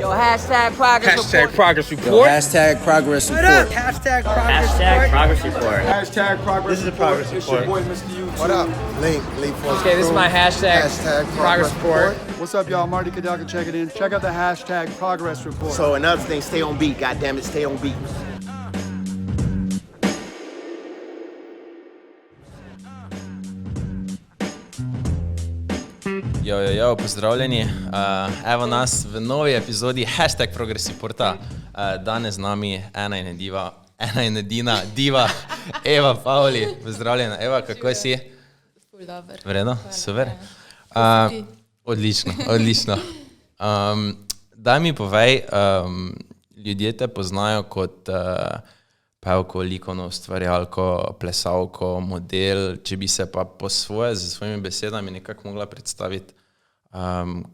Yo, hashtag progress Hashtag report. progress Yo, report. hashtag progress report. Hashtag progress Hashtag progress report. Hashtag progress. This is a progress It's your report. boy, Mr. YouTube. What up? Lee Force. Okay, this is my hashtag progress report. What's up, y'all? Marty Kadaka, check it in. Check out the hashtag progress report. So another thing, stay on beat. Goddamn it, stay on beat. Jo, pozdravljeni. Evo nas v novi epizodi hashtag progress reporta. Danes z nami ena in edina diva Eva Pavli. Pozdravljena. Eva, kako si? Dober. Vredno? Super. Odlično. Daj mi povej, ljudje te poznajo kot pevko, likovno ustvarjalko, plesalko, model. Če bi se pa po svoje z svojimi besedami nekako mogla predstaviti,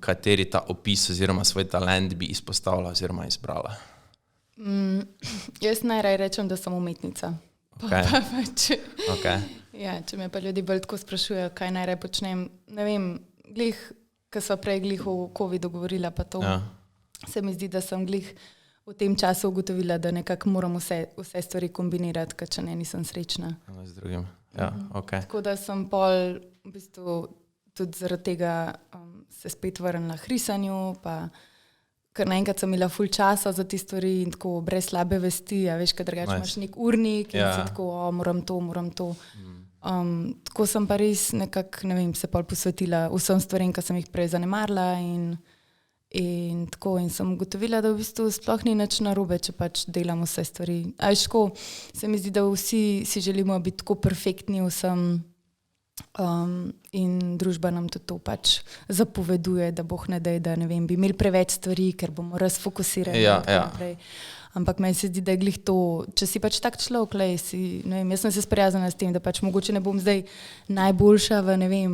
kateri ta opis oziroma svoj talent bi izpostavila oziroma izbrala. Jaz najraje rečem, da sem umetnica. Okay. Ja, če me pa ljudi bolj tako sprašujejo, kaj najraje počnem, ne vem, ko sva prej o covidu govorila, pa to, se mi zdi, da sem v tem času ugotovila, da nekako moram vse stvari kombinirati, ker če ne, nisem srečna. Z drugim, okay. Tako da sem pol v bistvu tudi zaradi tega se spet vrnila k risanju, pa ker naenkrat sem imela ful časa za te stvari in tako brez slabe vesti, a veš, kad drugače imaš nek urnik in si tako, moram to. Tako sem pa res nekako, ne vem, se pol posvetila vsem stvarem, ki sem jih prej zanemarila in tako, in sem ugotovila, da v bistvu sploh ni nič narobe, če pač delam vse stvari. A veš, tako, se mi zdi, da vsi si želimo biti tako perfektni vsem in družba nam to pač zapoveduje, da boh ne dej, da ne vem, bi imeli preveč stvari, ker bomo razfokusirani. Naprej. Ampak meni se zdi, da je glih to, če si pač tak človek, ne vem, jaz sem se sprijaznila s tem, da pač mogoče ne bom zdaj najboljša v, ne vem,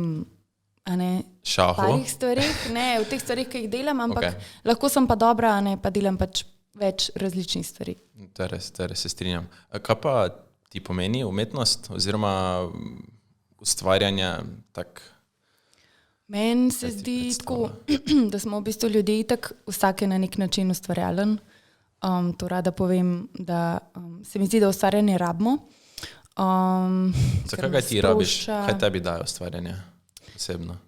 šahu? V teh stvarih, ki jih delam, ampak lahko sem pa dobra, pa delam pač več različnih stvari. Res se strinjam. Kaj pa ti pomeni umetnost oziroma ustvarjanje tak? Meni se zdi tako, da smo v bistvu ljudje tak, vsak je na nek način ustvarjalen. To rada povem, da se mi zdi, da ustvarjanje rabimo. Zakaj ga ti rabiš? Kaj tebi daje ustvarjanje osebno?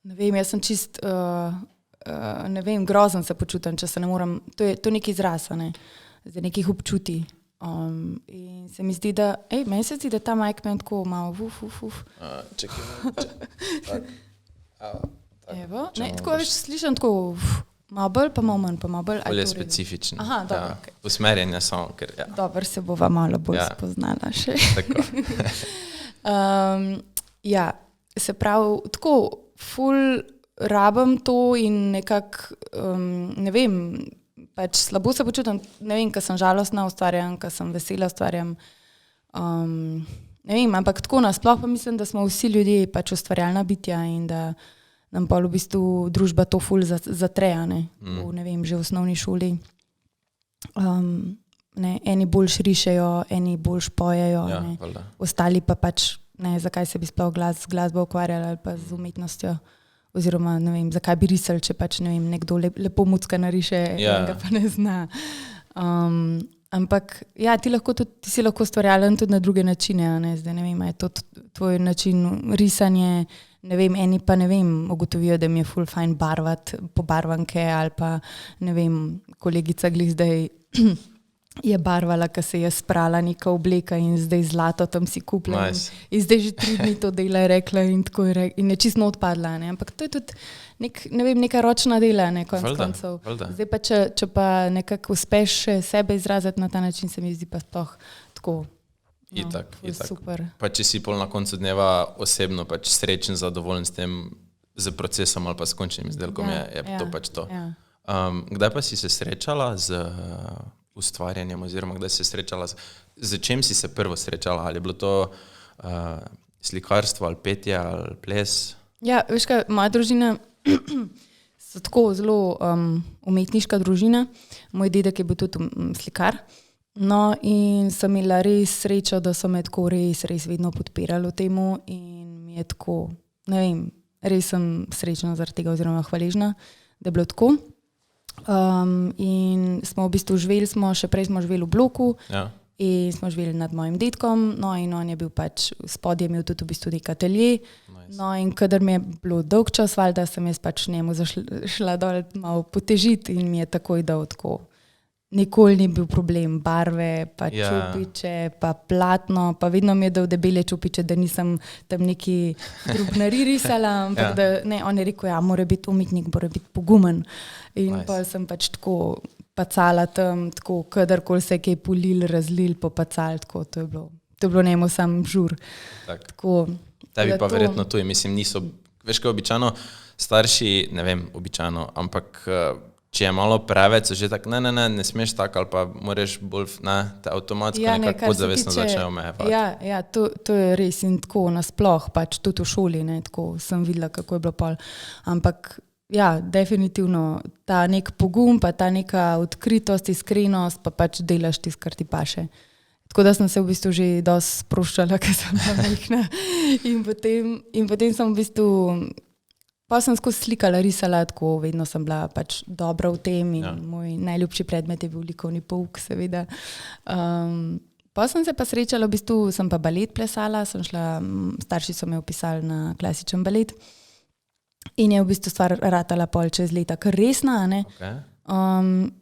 Ne vem, jaz sem čist, ne vem, grozen se počutim, če se ne moram, to je nek izraz, za nekih občutij. In se mi zdi, da, meni se zdi, da ta majk meni tako malo Čekaj. Evo, tako veš, slišam tako malo bolj, pa malo manj, pa malo bolj. Bolj je specifično. Aha, dobro, okay. Usmerjenje samo, ker Dobro, se bova malo bolj spoznala še. Tako. Se pravi, tako ful rabim to in nekako, ne vem, pač slabo se počutim, ne vem, ko sem žalostna ustvarjam, ko sem vesela ustvarjam, ne vem, ampak tako nasploh pa mislim, da smo vsi ljudje pač ustvarjalna bitja in da nam pa v bistvu družba to ful zatreja, ne vem, že v osnovni šoli. Eni boljš rišejo, eni boljš pojejo, ostali pa pač, zakaj se bi sploh z glasbo ukvarjali ali pa z umetnostjo. Oziroma, ne vem, zakaj bi risali, če pač, ne vem, nekdo lepo mucka nariše, enega pa ne zna. Ampak, ti si lahko ustvarjalen tudi na druge načine, zdaj ne vem, je to tvoj način risanje, ne vem, eni pa ne vem, ugotovijo, da mi je ful fajn barvati pobarvanke ali pa, ne vem, kolegica glih zdaj je barvala, ko se je sprala neka obleka in zdaj zlato tam si kupila. Nice. In zdaj že 3 dni to dela, je rekla in tako je rekla. In je čisto odpadla. Ampak to je tudi neka ročna dela, koncev. Zdaj pa, če pa nekako uspeš sebe izraziti na ta način, se mi zdi pa sploh tako. Itak. Super. Pa če si pol na koncu dneva osebno pač srečen, zadovoljen s tem, z procesom ali pa s končnim izdelkom, je to pač to. Ja. Kdaj pa si se srečala z ustvarjanjem oziroma kdaj si se srečala z čem si se prvo srečala? Ali je bilo to slikarstvo ali petje ali ples? Ja, veš kaj, moja družina so tako zelo umetniška družina. Moj dedek je bil tudi slikar. No in sem imela res srečo, da so me tako res vedno podpirali v temu in mi je tako, ne vem, res sem srečna zaradi tega oziroma hvaležna, da je bilo tako. In smo v bistvu živeli, še prej smo živeli v bloku in smo živeli nad mojim dedkom, no in on je bil pač, spodje imel tudi v bistvu nek atelje, no in kadar mi je bilo dolg čas, valjda sem jaz pač njemu šla dol malo potežiti in mi je takoj dal tako. Nikoli ni bil problem, barve, pa čupiče, pa platno, pa vedno mi je dal debele čupiče, da nisem tam neki drobnari risala, ampak da, ne, on je rekel, mora biti umetnik, mora biti pogumen. In pa sem pač tako pacala tam, tako kadarkoli se je kaj polil, razlil, popacal, tako, to je bilo njemu sam žur. Tako, tebi pa verjetno tu, mislim, niso, veš kaj običajno, starši, ne vem, običajno, ampak če je malo preveč, že tako, ne smeš tako, ali pa moraš bolj, te avtomatsko nekako podzavestno začnejo omejevati. Ja, to je res in tako nasploh, pač tudi v šoli, ne, tako sem videla, kako je bilo pol. Ampak, ja, definitivno, ta nek pogum, pa ta neka odkritost, iskrenost, pa pač delaš tisto, kar ti paše. Tako da sem se v bistvu že dosti sproščala, ker sem bila majhna. In potem sem v bistvu, pa sem skozi slikala, risala, tako vedno sem bila pač dobra v tem in moj najljubši predmet je bil likovni pouk, seveda. Pa sem se pa srečala, v bistvu sem pa balet plesala, sem šla, starši so me upisali na klasičen balet in je v bistvu stvar ratala pol čez leta, kar resna, ne?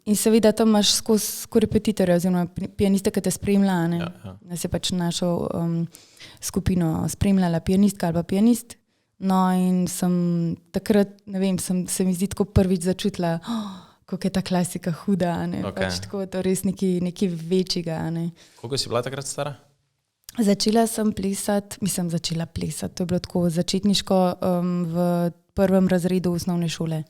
In seveda tam imaš skozi repetitorja oziroma pianiste, ki te spremlja, ne? Nas je pač našo skupino spremljala pianistka ali pa pianist. No in sem takrat, ne vem, se mi zdi tako prvič začutila, kako je ta klasika huda, ne, pač tako, to res nekaj večjega, ne. Koliko si bila takrat stara? Začela plesati, to je bilo tako začetniško v 1. razredu osnovne šole.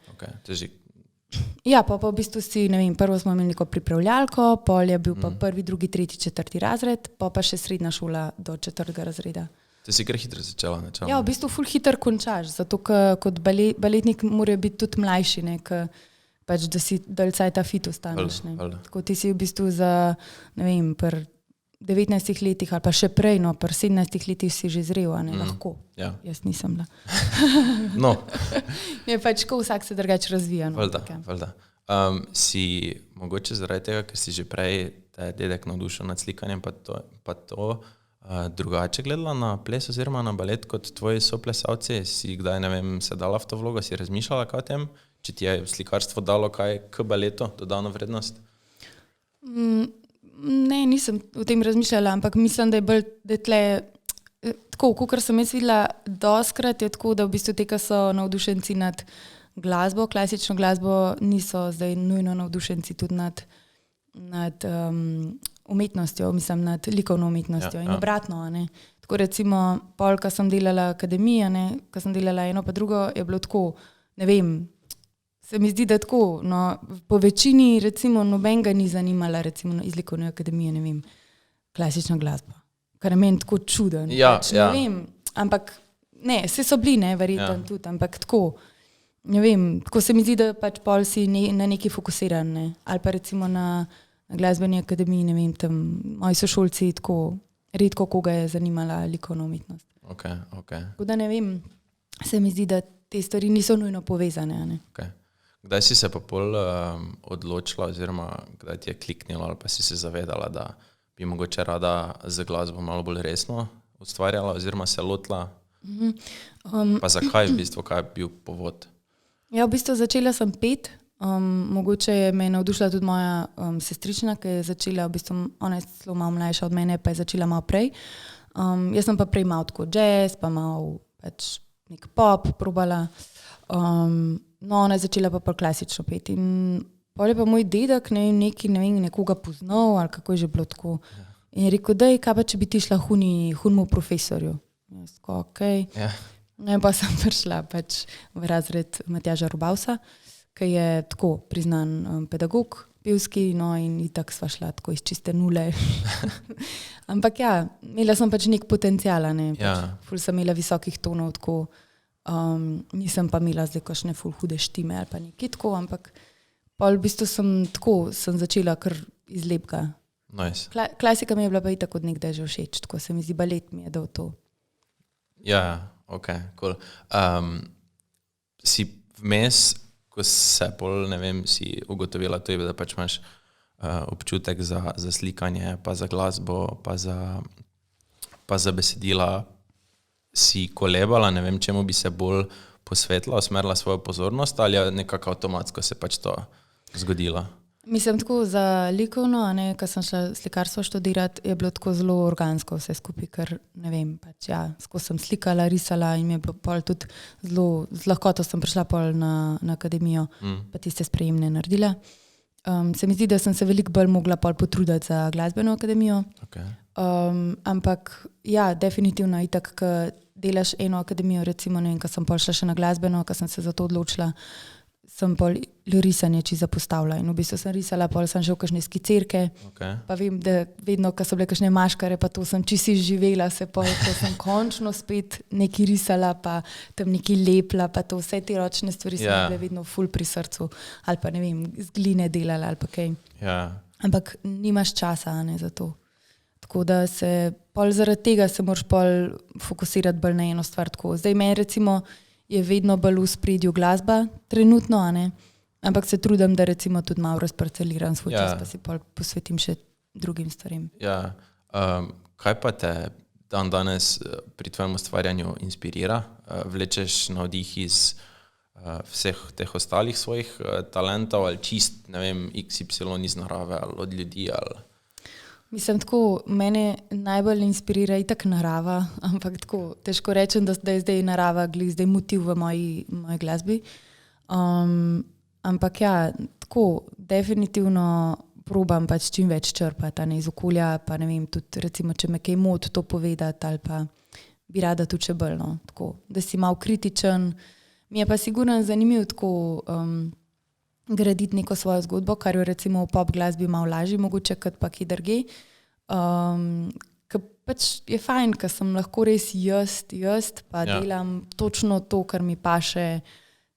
Ja, pa v bistvu si, ne vem, prvo smo imeli neko pripravljalko, pol je bil pa 1., 2., 3., 4. razred, pa še srednja šola do 4. razreda. Ti si kar hitro začela, ne? Ja, v bistvu ful hitro končaš, zato kot baletnik mora biti tudi mlajši, ne, pač, da si dalj cajta fit ostaneš, ne. Tako ti si v bistvu za, ne vem, pri 19 letih ali pa še prej, no, pri 17 letih si že zrel, ne, lahko. Ja. Jaz nisem bila. No. Je pač, ko vsak se drugače razvija. No, valjda. Si mogoče zaradi tega, ker si že prej te dedek navdušil nad slikanjem, pa to drugače gledala na ples oziroma na balet kot tvoji soplesalci? Si kdaj, ne vem, se dala v to vlogo? Si razmišljala kaj o tem? Če ti je slikarstvo dalo kaj k baletu, dodano vrednost? Ne, nisem o tem razmišljala, ampak mislim, da je bolj, da je tle, tako, kakor sem jaz videla, doskrat je tako, da v bistvu te, ki so navdušenci nad glasbo, klasično glasbo, niso zdaj nujno navdušenci tudi nad umetnostjo, mislim, nad likovno umetnostjo in obratno, ne. Tako recimo, pol, ko sem delala akademijo, ne, ko sem delala eno pa drugo, je bilo tako, ne vem, se mi zdi, da tako, no, po večini recimo nobenega ni zanimala recimo iz likovne akademije, ne vem, klasična glasba, kar je meni tako čuden. Pač, ne vem, ampak, ne, vse so bili, ne, verjetno tudi, ampak tako, ne vem, tako se mi zdi, da pač pol si na neki fokusiran, ne, ali pa recimo na glasbeni akademiji, ne vem, tam moji sošolci tako redko koga je zanimala likovna umetnost. Tako da ne vem, se mi zdi, da te stvari niso nujno povezane, ne. Kdaj si se pa pol odločila oziroma kdaj ti je kliknilo ali pa si se zavedala, da bi mogoče rada z glasbo malo bolj resno ustvarjala oziroma se lotila? Pa zakaj v bistvu, kaj je bil povod? Ja, v bistvu začela sem peti. Mogoče je me navdušila tudi moja sestrična, ki je začela, v bistvu ona je zelo malo mlajša od mene, pa je začela malo prej. Jaz sem pa prej malo tako jazz, pa malo pač nek pop probala. No, ona je začela pa klasično peti. In pol je pa moj dedek, ne vem, nekoga poznal, ali kako je že bilo tako. In je rekel, daj, kaj pa če bi ti šla hunmu profesorju? Jaz tako, okej. No, in pa sem prišla pač v razred Matjaža Rubavsa, ki je tako priznan pedagog pevski, no in itak sva šla tako iz čiste nule. Ampak ja, imela sem pač nek potenciala, ne. Ful sem imela visokih tonov, tako. Nisem pa imela zdaj kakšne ful hude štime ali pa nekaj tako, ampak pol v bistvu sem začela kar iz lepega. Nice. Klasika mi je bila pa itak od nekdaj že všeč, tako se mi zdi, balet mi je dal to. Ja, ok, cool. si vmes, ko se pol, ne vem, si ugotovila to, da pač imaš občutek za slikanje, pa za glasbo, pa za besedila, si kolebala, ne vem, čemu bi se bolj posvetila, usmerila svojo pozornost ali je nekako avtomatsko se pač to zgodilo? Mislim, tako za likovno, a ne, ko sem šla slikarstvo študirati, je bilo tako zelo organsko vse skupaj, ker ne vem, pač ja, skozi sem slikala, risala in mi je bilo pol tudi zelo, z lahkoto sem prišla pol na akademijo, pa tiste sprejemne naredila. Se mi zdi, da sem se veliko bolj mogla pol potruditi za glasbeno akademijo, ampak ja, definitivno itak, ko delaš eno akademijo, recimo, ne vem, ko sem pol šla še na glasbeno, ko sem se za to odločila, sem pol risanje čisto zapostavila in v bistvu sem risala, pol sem že v kakšne skicirke, pa vem, da vedno, ko so bile kakšne maškare, pa to sem čisto živela, se pol, ko sem končno spet nekaj risala, pa tam nekaj lepla, pa to vse te ročne stvari so bile vedno ful pri srcu, ali pa ne vem, z gline delala ali pa kaj. Ampak nimaš časa, ne, za to. Tako da se, pol zaradi tega se moraš pol fokusirati bolj na eno stvar tako. Zdaj meni recimo je vedno bolj v spredju glasba, trenutno, a ne, ampak se trudim, da recimo tudi malo razparceliram svoj čas, pa si pol posvetim še drugim stvarem. Ja, kaj pa te dan danes pri tvojem ustvarjanju inspirira? Vlečeš navdih iz vseh teh ostalih svojih talentov ali čist, ne vem, XY iz narave ali od ljudi ali... Mislim, tako, mene najbolj inspirira itak narava, ampak tako, težko rečem, da je zdaj narava zdaj motiv v moji glasbi. Ampak ja, tako, definitivno probam pač čim več črpati, ne, iz okolja, pa ne vem, tudi recimo, če me kaj moti to povedati, ali pa bi rada tudi še bolj, no, tako, da si malo kritičen. Mi je pa sigurno zanimivo tako graditi neko svojo zgodbo, kar jo recimo v pop glasbi malo lažje mogoče, kot pa kje drugje. Ker pač je fajn, ker sem lahko res jaz, pa delam točno to, kar mi paše.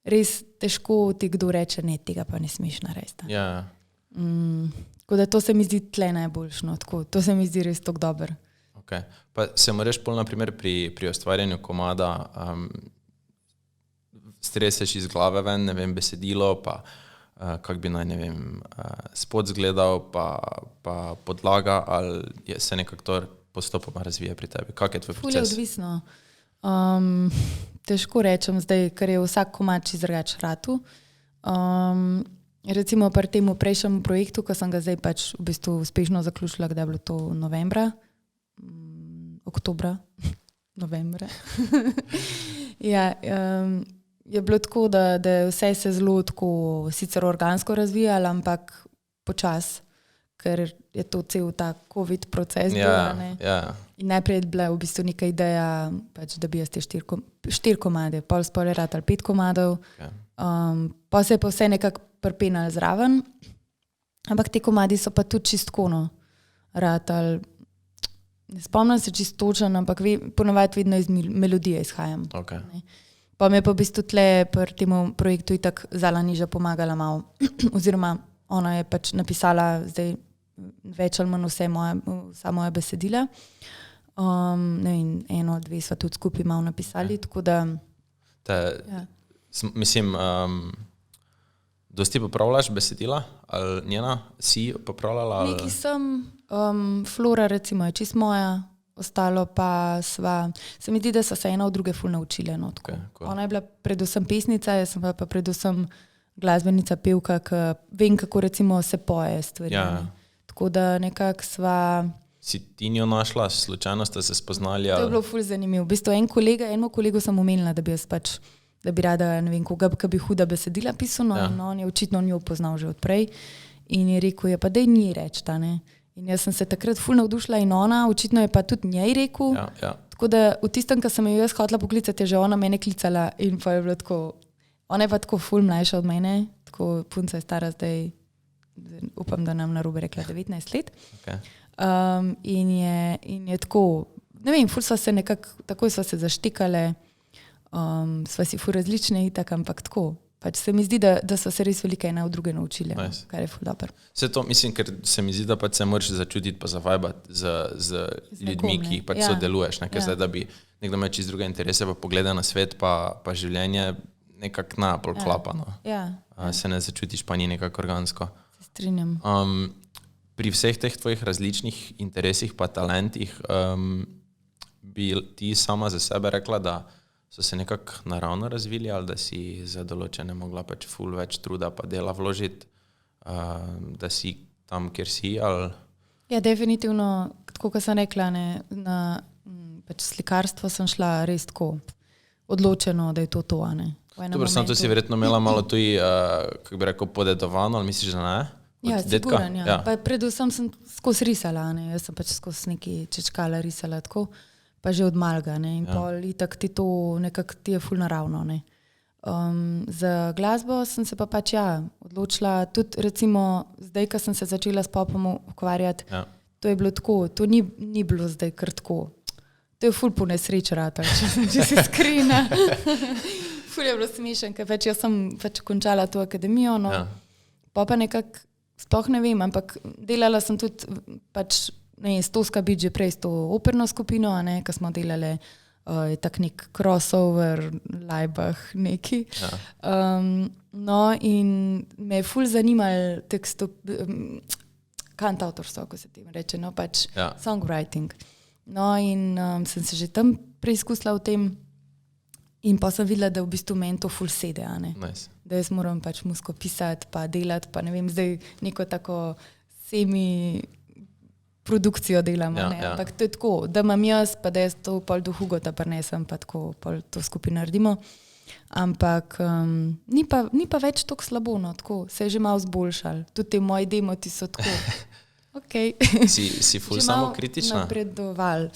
Res težko ti kdo reče, ne, tega pa ne smeš narediti. Tako da to se mi zdi tle najboljšno, tako, to se mi zdi res tako dober. Okay. Pa se moraš pol, na primer, pri ustvarjanju komada streseš iz glave ven, ne vem, besedilo, pa kako bi naj, ne vem, spot zgledal, pa podlaga, ali se nekako to postopoma razvija pri tebi? Kak je tvoj proces? Ful je odvisno. Težko rečem zdaj, ker je vsak komad čisto drugače ratu. Recimo pri temu prejšnjemu projektu, ko sem ga zdaj pač v bistvu uspešno zaključila, kdaj je bilo to novembra, oktobra, novembra. Ja, je bilo tako, da vse se zelo tako sicer organsko razvijalo, ampak počas, ker je to cel ta COVID proces. In najprej je bila v bistvu neka ideja, pač, da bi jaz te 4 komade, pol spole ratali 5 komadov, pa se je pa vse nekako prpenalo zraven, ampak te komadi so pa tudi čistko ratali. Ne spomnim se čisto točno, ampak ponovadi vedno iz melodije izhajam. Pa mi je pa v bistvu tle pri temu projektu itak Zala Niža pomagala malo, oziroma ona je pač napisala zdaj več ali manj vsa moja besedila. Ne vem, 1-2 sva tudi skupaj malo napisali, tako da... Mislim, dosti popravljaš besedila, ali njena si popravljala? Nekaj sem, Flora recimo je čist moja, ostalo pa sva, se mi zdi, da so se ena od druge ful naučile. No, okay, cool. Ona je bila predvsem pesnica, jaz sem pa predvsem glasbenica, pevka, ki vem, kako recimo se poje stvari. Tako da nekako sva... Si ti njo našla, slučajno ste se spoznali? To je bilo ful zanimivo. V bistvu enemu kolegu sem omenila, da bi jaz pač, da bi rada, ne vem, koga, ki bi huda besedila pisano, in on je očitno njo poznal že odprej in je rekel, pa daj njej reči, ta ne. In jaz sem se takrat ful navdušila in ona, očitno je pa tudi njej rekel. Tako da v tistem, ko sem jo jaz hotela poklicati, je že ona mene klicala in pa je bilo tako, ona je pa tako ful mlajša od mene, tako punca je stara zdaj, upam, da nam narobe rekla 19 let. In je tako, ne vem, ful sva se nekako, takoj sva se zaštikale, sva si ful različne itak, ampak tako. Pač se mi zdi, da so se res velike ena od druge naučile, kar je ful dober. Vse to mislim, ker se mi zdi, da pač se moraš začutiti pa zavajbati z ljudmi, ki jih pač sodeluješ. Ker zdaj, da bi nekdo imel čist druge interese, pa pogleda na svet, pa življenje, nekako najbolj klapano. Ja, Se ne začutiš pa ni nekako organsko. se strinjam. Pri vseh teh tvojih različnih interesih pa talentih bi ti sama za sebe rekla, da so se nekako naravno razvili ali da si za določene mogla pač ful več truda pa dela vložiti, da si tam, kjer si ali... Ja, definitivno, tako kot sem rekla, ne, na pač slikarstvo sem šla res tako odločeno, da je to, a ne. Dobro, sam to si verjetno imela malo tudi, kako bi rekel, podedovano, ali misliš, da ne? Ja, Od dedka? siguran, ja. Pa predvsem sem skozi risala, ne. Jaz sem pač skozi neki čečkala risala tako, pa že od malga, ne. In pol itak ti to nekako ti je ful naravno, ne. Za glasbo sem se pa pač odločila, tudi recimo zdaj, ko sem se začela s popom ukvarjati, to je bilo tako, to ni bilo zdaj kar tako. To je ful po nesreči rata, če si iskrena. Ful je bilo smešen, ker pač jaz sem pač končala to akademijo, no. Pa nekako, sploh ne vem, ampak delala sem tudi pač, ne, s Toska biti že prej s to operno skupino, a ne, ko smo delali je tak nek crossover, Laibach neki. No in me je ful zanimal kantautorstvo, ko se tem reče, no pač songwriting. No in sem se že tam preizkusila v tem in pa sem videla, da v bistvu meni to ful sede, a ne. Nice. Da jaz moram pač muziko pisati, pa delati, pa ne vem, zdaj neko tako produkcijo delam, ampak to je tako, da imam jaz, pa da jaz to pol do Hugota prinesem, pa tako pol to skupaj naredimo. Ampak ni pa več tako slabo, no, tako, se je že malo zboljšal. Tudi te moji demoti so tako, okej. Si ful samokritična? Napredoval.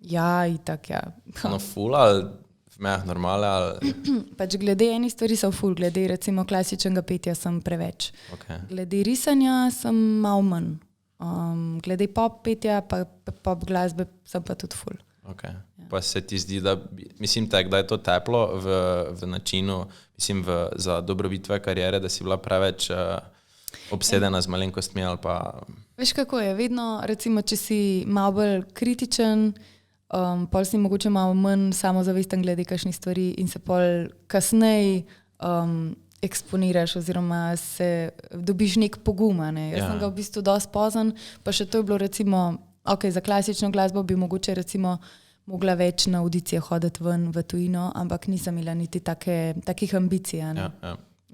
Ja, itak, ja. No ful ali v mejah normale ali... Pač glede eni stvari sem ful, glede recimo klasičnega petja sem preveč. Okay. Glede risanja sem malo manj. Glede pop petja pa pop glasbe sem pa tudi ful. Okay. Pa se ti zdi, da mislim, da je to teplo v načinu, mislim, za dobrobit tvoje kariere, da si bila preveč obsedena z malenkostmi ali pa... Veš kako je, vedno recimo, če si malo bolj kritičen, pol si mogoče malo manj samozavesten glede kakšnih stvari in se pol kasneje eksponiraš oziroma se dobiš nek pogum, ne. Jaz sem ga v bistvu dosti pozen, pa še to je bilo recimo, za klasično glasbo bi mogoče recimo mogla več na audicije hoditi ven v tujino, ampak nisem imela niti takih ambicij, ne.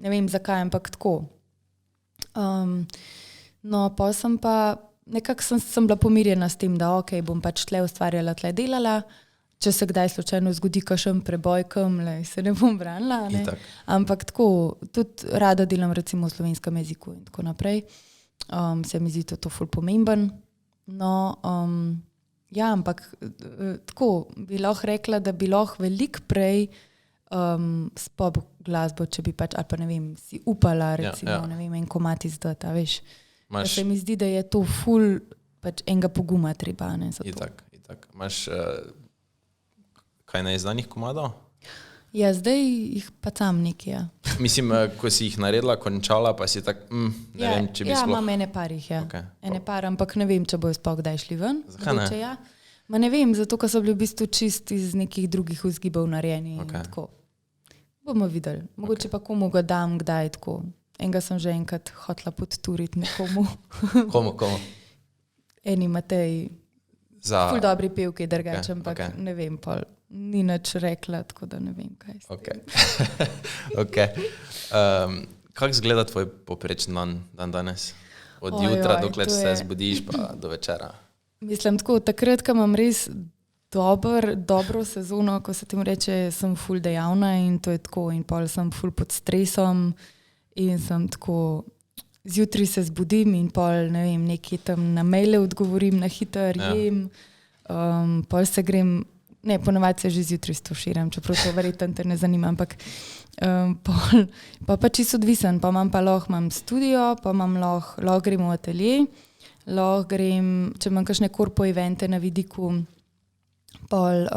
Ne vem zakaj, ampak tako. No, pa sem pa, nekako sem bila pomirjena s tem, da bom pač tle ustvarjala, tle delala, če se kdaj slučajno zgodi kakšen preboj kamle, se ne bom branila, ne. Ampak tako, tudi rada delam recimo v slovenskem jeziku in tako naprej. Se mi zdi to ful pomemben. No, ampak tako, bi lahko rekla, da bi lahko veliko prej s pop glasbo, če bi pač, ali pa ne vem, si upala recimo, ne vem, en komad izdati, a veš. Se mi zdi, da je to ful pač enega poguma treba, ne, za to. Itak. Imaš kaj neizdanih komadov? Ja, zdaj jih pa tam nekaj, ja. Mislim, ko si jih naredila, končala, pa si tak, ne vem, če bi sploh... Ja, imam ene par jih, ja. Ene par, ampak ne vem, če bojo sploh kdaj šli ven. Zakaj ne? Ja. Ma ne vem, zato, ker so bili v bistvu čist iz nekih drugih vzgibov narejeni in tako. Bomo videli. Mogoče pa komu ga dam, kdaj tako. Enega sem že enkrat hotla podturiti nekomu. Komu? Eni Matej, ful dobri pevki drugače, ampak ne vem, pol ni nič rekla, tako da ne vem, kaj ste. Ok. Kako izgleda tvoj poprečen dan danes? Od jutra, dokler se zbudiš, pa do večera? Mislim, tako, takrat, ko imam res dobro sezono, ko se tem reče, sem ful dejavna in to je tako, in pol sem ful pod stresom in sem tako, zjutraj se zbudim in pol, ne vem, nekaj tam na maile odgovorim, na hiter jem, pol se grem, ne, ponovadi se že zjutraj stoširam, čeprav to verjetno te ne zanima, ampak pa čisto odvisen, pa imam studio, pa lahko grem v atelje, lahko grem, če imam kakšne korpo evente na vidiku, pol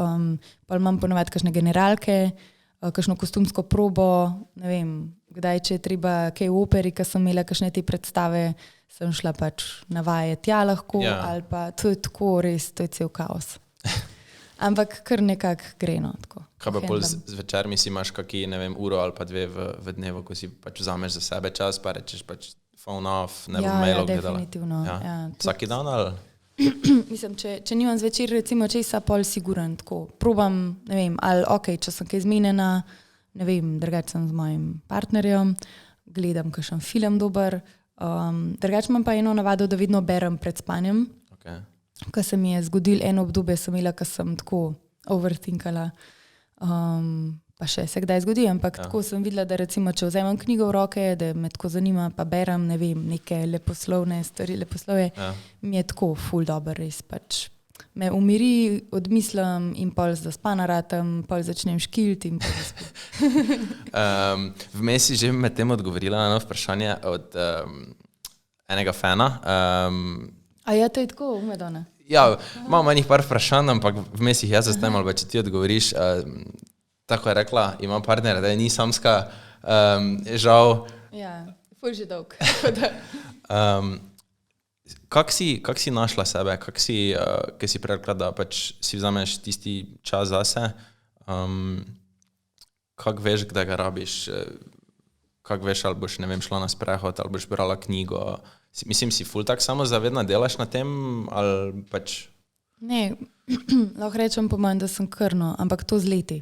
imam ponovadi kakšne generalke, kakšno kostumsko probo, ne vem, kdaj, če je treba kaj v operi, ko sem imela kakšne te predstave, sem šla pač na vaje tja lahko, ali pa to je tako res, to je cel kaos. Ampak kar nekako gre, no, tako. Kaj pa pol Handlam. zvečer, mislim, imaš kaki, ne vem, uro ali pa dve v dnevu, ko si pač vzameš za sebe čas, pa rečeš pač phone off, ne bom mailov gledala. definitivno. Ja. Ja, tudi- Vsaki dan ali? Mislim, če nimam zvečer, recimo, česa, pol siguren, tako. Probam, ne vem, ali ok, če sem kaj zmenjena, ne vem, drugače sem z mojim partnerjem, gledam kakšen film dober. Drugače imam pa eno navado, da vedno berem pred spanjem. Okay. Ko se mi je zgodil eno obdobje, sem imela, ko sem tako overthinkala, pa še se kdaj zgodi, ampak tako sem videla, da recimo, če vzamem knjigo v roke, da me tako zanima, pa berem, ne vem, neke leposlovne stvari, leposlovje, mi je tako ful dober, res pač. Me umiri, odmislim in pol zaspana ratam, pol začnem škiliti in pol zaspim. Vmes si že med tem odgovorila na eno vprašanje od enega fana. A ja, to je tako, umedona. Ja, imam enih par vprašanj, ampak vmes jih jaz zastavim, ali pa če ti odgovoriš. Tako je rekla, ima partnera, da je ni samska, žal. Ja, ful že dolg. Kak si našla sebe, kak si rekla, da pač si vzameš tisti čas zase, kak veš, kdaj ga rabiš, kak veš, ali boš, ne vem, šla na sprehod, ali boš brala knjigo, mislim, si ful tak samozavedna, delaš na tem, ali pač... Ne, lahko rečem po manj, da sem krno, ampak to z leti.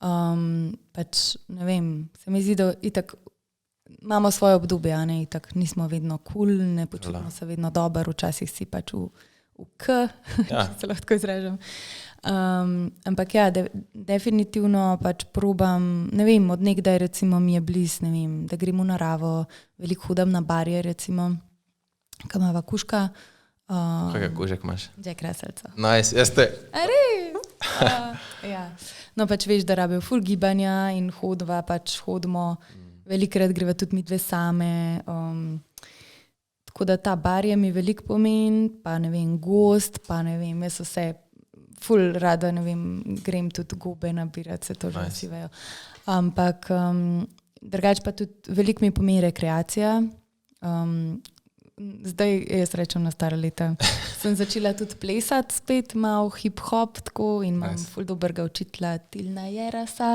Pač, ne vem, se mi zdi, da itak imamo svoje obdobje, a ne, itak nismo vedno cool, ne počutimo se vedno dober, včasih si pač v k, če se lahko tako izražam. Ampak ja, definitivno pač probam, ne vem, od nekdaj recimo mi je bliz, ne vem, da grem v naravo, veliko hodam na barje recimo, ko imava kužka. Kakaj kužek imaš? Jack Russellca. Nice, jeste. Ja. No pač veš, da rabijo ful gibanja in hodva, pač hodimo, velikrat greva tudi mi dve same, tako da ta barje mi veliko pomeni, pa ne vem, gost, pa ne vem, jaz vse ful rada, ne vem, grem tudi gobe nabirati, se to že vsi vejo. Ampak drugače pa tudi veliko mi pomeni rekreacija. Zdaj, jaz rečem na stara leta, sem začela tudi plesati spet, malo hip-hop tako in imam ful dobrega učitelja Tilna Jerasa,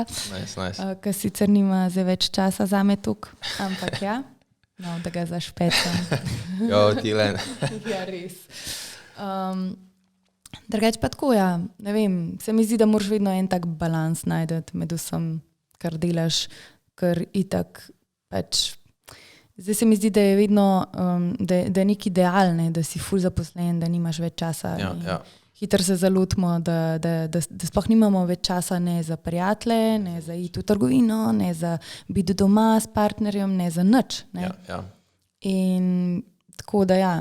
ki sicer nima zdaj več časa zame tuk, ampak ja, no, da ga zašpetam. Jo, Tilen. Ja, res. Drugače pa tako, ja, ne vem, se mi zdi, da moraš vedno en tak balans najdeti med vsem, kar delaš, ker itak pač. Zdaj se mi zdi, da je vedno, da je nek ideal, ne, da si ful zaposlen, da nimaš več časa. Ja. Hitro se zalotimo, da sploh nimamo več časa ne za prijatelje, ne za iti v trgovino, ne za biti doma s partnerjem, ne za nič. Ne. Ja. In tako da ja,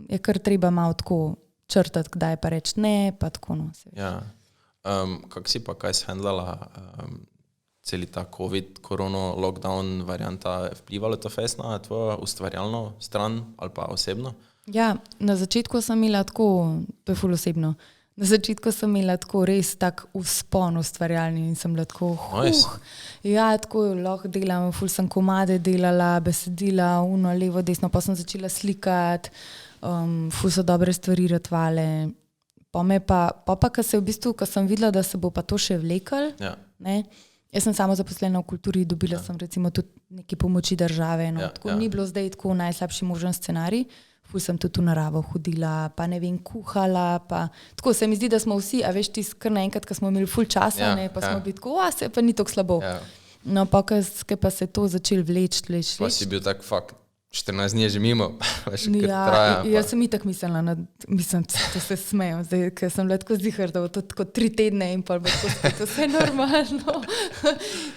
je kar treba malo tako črtati, kdaj pa reči ne, pa tako no. Ja. Kako si pa kaj shendlala? Celi ta COVID, korona, lockdown varianta vplivalo to fest na tvojo ustvarjalno stran ali pa osebno? Ja, na začetku sem imela tako, to je ful osebno, na začetku sem imela tako res tak vzpon ustvarjalni in sem bila tako, ja, tako lahko delam, ful sem komade delala, besedila, uno, levo, desno, pa sem začela slikati, ful so dobre stvari ratvale, pa ko se v bistvu, ko sem videla, da se bo pa to še vlekel, ne, jaz sem samo zaposlena v kulturi, dobila sem recimo tudi neke pomoči države, no, tako ni bilo zdaj tako najslabši možen scenarij, ful sem tudi v naravo hodila, pa ne vem, kuhala, pa tako se mi zdi, da smo vsi, a veš ti kar naenkrat, ko smo imeli ful časa, ne, pa smo bili tako, se pa ni tako slabo. No, pa ko pa se to začel vleči. Pa si bil tak fakt, 14 dni je že mimo, veš, ker ja, traja. Jaz sem itak mislila, mislim, to se smejam, zdaj, ker sem bila tako zihar, da bo to tako 3 tedne in pa bo to vse normalno.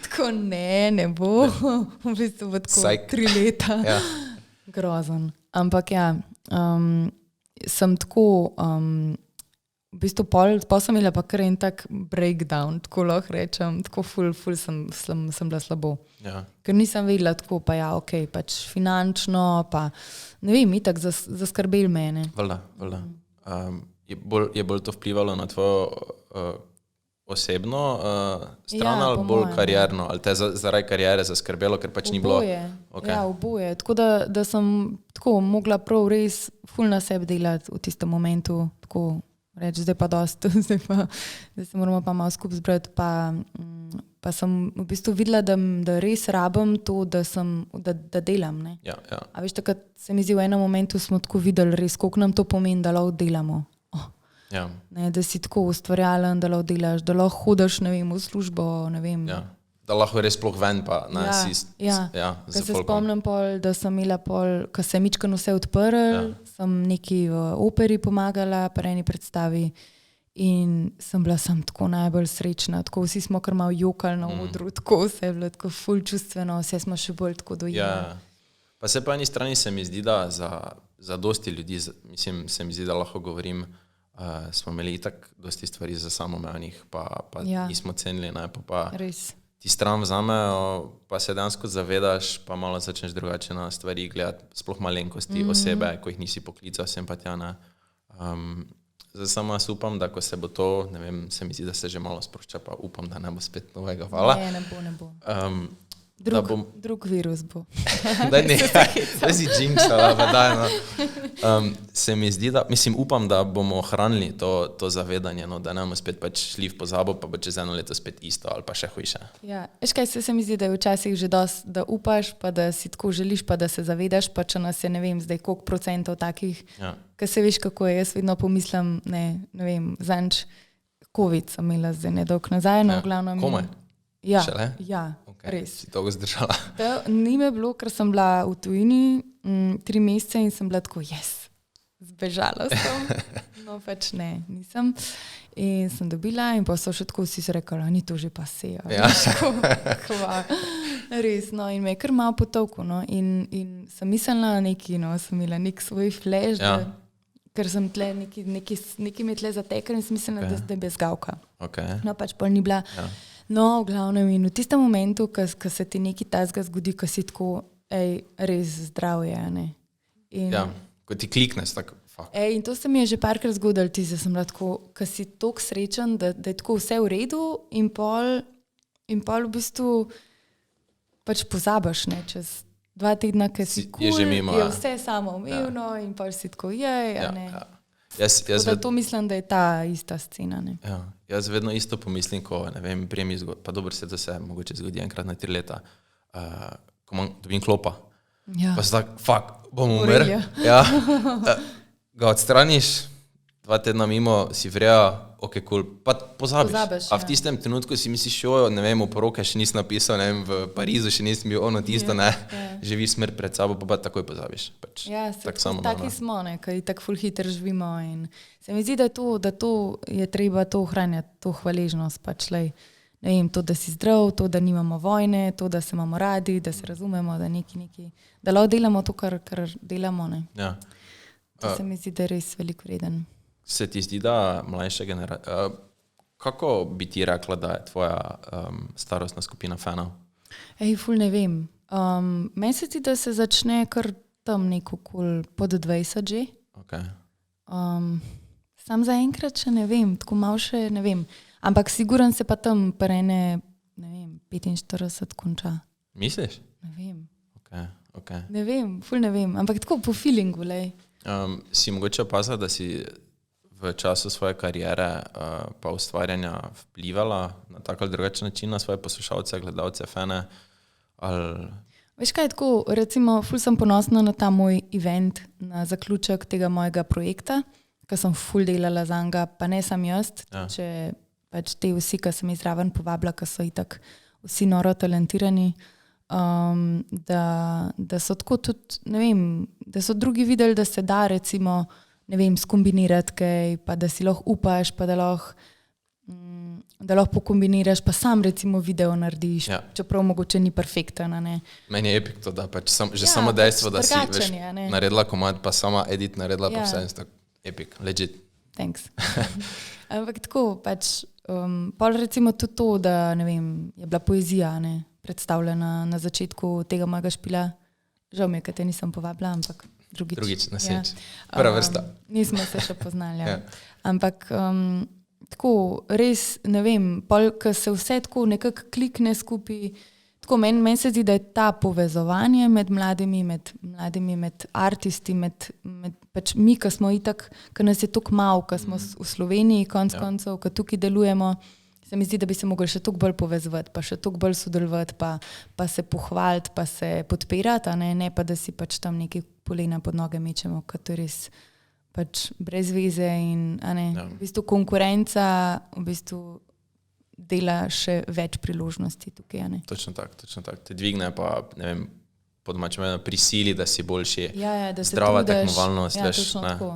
Tako ne bo, v bistvu bo tako 3 leta. Ja. Grozen. Ampak ja, sem tako, v bistvu pol sem imela pa kar en tak breakdown, tako lahko rečem, tako ful sem bila slabo. Ja. Ker nisem vedela tako, pa ja, ok, pač finančno, pa ne vem, itak zaskrbeli mene. Valjda. Je bolj to vplivalo na tvojo osebno stran ali bolj karierno? Ali te zaradi kariere zaskrbelo, ker pač ni bilo? Okay. Ja, oboje. Tako da sem tako mogla prav res ful na sebi delati v tistem momentu, tako reči, zdaj pa dost, zdaj se moramo pa malo skupaj zbrati. Pa sem v bistvu videla, da res rabim to, da delam. Ne? Ja. A veš, takrat se mi zdi, v enem momentu smo tako videli res, koliko nam to pomeni, da lahko delamo. Ja. Ne, da si tako ustvarjalen, da lahko delaš, da lahko hodiš, ne vem, v službo, ne vem. Ja. Da lahko res sploh ven, pa ne, Ker se spomnim pol, da sem imela pol, ko se je mičkano vse odprl, sem neki v operi pomagala, pa eni predstavi in sem bila tako najbolj srečna, tako vsi smo kar malo jokali na odru, tako vse je bilo tako ful čustveno, vse smo še bolj tako dojeli. Ja. Pa se po eni strani se mi zdi, da za dosti ljudi, mislim, se mi zdi, da lahko govorim, smo imeli itak dosti stvari za samomevnih, pa nismo cenili, ne, pa res. Ti stran vzamejo, pa se dejansko zavedaš, pa malo začneš drugače na stvari gledati, sploh malenkosti osebe, ko jih nisi poklical, sem pa tja, ne. Zdaj samo jaz upam, da ko se bo to, ne vem, se mi zdi, da se že malo sprošča, pa upam, da ne bo spet novega vala. Ne bo. Drug virus bo. Daj si jinxala, pa daj, no. Se mi zdi, da, mislim, upam, da bomo ohranili to zavedanje, no, da ne bomo spet pač šli v pozabo, pa bo čez eno leto spet isto ali pa še hujše. Ja, veš kaj, se mi zdi, da je včasih že dosti, da upaš, pa da si tako želiš, pa da se zavedaš, pa če nas je, ne vem, zdaj koliko procentov takih, ker se veš, kako je, jaz vedno pomislim, ne vem, zanč COVID sem imela zdaj nedolg nazaj, no, v glavnem. Komaj? Ja, res. Si toliko zdržala? Ni me bilo, ker sem bila v tujini 3 mesece in sem bila tako, zbežala sem. No, pač ne, nisem. In sem dobila in pa so še tako vsi so rekli, ni to že pa se. Ja. Res, no, in me je kar malo potolko, no, in sem mislila neki, no, sem imela nek svoj flash, ker sem tle, neki me tle zatekla in sem mislila, da je bezgavka. Okay. No, pač pol ni bila. Ja. No, v glavnem in v tistem momentu, ko se ti nekaj tazga zgodi, ko si tako, res zdravje, ne. In, ko ti klikneš, tako, fuck. In to se mi je že parkrat zgodilo, ti sem bila tako, ko si toliko srečen, da je tako vse v redu in pol v bistvu pač pozabaš, ne, čez 2 tedna, ko si cool, je vse samo umevno in pol si tako, ne. To mislim, da je ta ista scena. Ne? Ja, jaz vedno isto pomislim, ko ne vem, prijem pa dobro se to se mogoče zgodi enkrat na 3 leta, ko dobim klopa. Ja. Pa se tak, fuck, bom umrl. Ja. Ga odstraniš, 2 tedna mimo, si vreja, ok, cool, pa pozabiš. A v tistem trenutku si misliš, ne vem, v poroke še nisem napisal, ne vem, v Parizu še nisem bil ono tisto, živiš smrt pred sabo, pa takoj pozabiš. Pač, taki smo, ne, kaj tako ful hitro živimo in se mi zdi, da to je treba to ohranjati, to hvaležnost, pač lej, ne vem, to, da si zdrav, to, da nimamo vojne, to, da se imamo radi, da se razumemo, da neki, da lahko delamo to, kar delamo, ne. Ja. To se mi zdi, da je res veliko vreden. Se ti zdi, da mlajša generacija, kako bi ti rekla, da je tvoja starostna skupina fanov? Ful ne vem. Meni se ti, da se začne kar tam neko pod 20 že. Okay. Sam zaenkrat še ne vem, tako malo še ne vem. Ampak siguran se pa tam prene, ne vem, 45 konča. Misliš? Ne vem. Okay. Ne vem, ful ne vem. Ampak tako po feelingu, lej. Si mogoče opazila, da si v času svoje kariere pa ustvarjanja vplivala na tak ali drugačen način na svoje poslušalce, gledalce, fane? Veš kaj, tako, recimo, ful sem ponosna na ta moj event, na zaključek tega mojega projekta, ker sem ful delala zanj, pa ne sam jaz, če pač te vsi, ki sem izraven povabila, ki so itak vsi noro talentirani, da so tako tudi, ne vem, da so drugi videli, da se da recimo, ne vem, skombinirati kaj, pa da si lahko upaš, pa da lahko pokombiniraš, pa sam recimo video narediš, čeprav mogoče ni perfekten, ne. Meni je epik to, da pač že samo dejstvo, da si naredila komad, pa sama edit naredila, pa vse tako epik, legit. Thanks. Ampak tako, pač, pol recimo tudi to, da, ne vem, je bila poezija, ne, predstavljena na začetku tega mojega špila. Žal mi je, ker te nisem povabila, ampak drugič naslednjič. Prva vrsta. Nismo se še poznali. Ampak tako, res, ne vem, pol, ko se vse tako nekako klikne skupaj, tako meni se zdi, da je ta povezovanje med mladimi, med artisti, med pač mi, ki smo itak, ki nas je toliko malo, ki smo v Sloveniji koncev, ki tukaj delujemo, se mi zdi, da bi se mogli še toliko bolj povezovati, pa še toliko bolj sodelovati, pa se pohvaliti, pa se podpirati, ne pa da si pač tam neki polena pod noge mečemo, ker to je res pač brez veze in v bistvu konkurenca v bistvu dela še več priložnosti tukaj. Točno tako. Te dvigne pa, ne vem, po domačem prisili, da si boljši, da zdrava se trudiš, tekmovalnost. točno tako.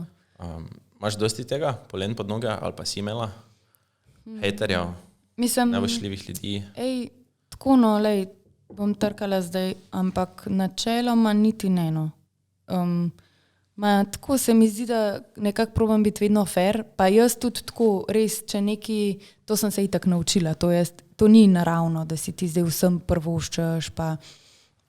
Imaš dosti tega, polen pod noge ali pa si imela? Hejterjev, Mislim, nevošljivih ljudi. Tako bom trkala zdaj, ampak načeloma niti ne. Tako se mi zdi, da nekako probam biti vedno fair, pa jaz tudi tako res, če neki, to sem se itak naučila, to ni naravno, da si ti zdaj vsem prvoščaš,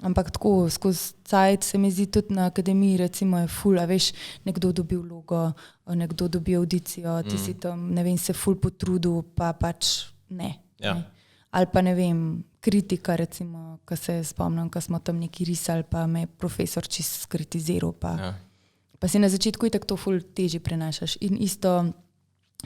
ampak tako skozi cajt se mi zdi tudi na akademiji, recimo je ful, a veš, nekdo dobi vlogo, nekdo dobi audicijo, ti si tam, ne vem, se ful potrudil, pa pač ne. Ali pa ne vem, kritika recimo, ko se spomnim, ko smo tam neki risali, pa me je profesor čist skritiziral, pa si na začetku itak to ful težje prenašaš in isto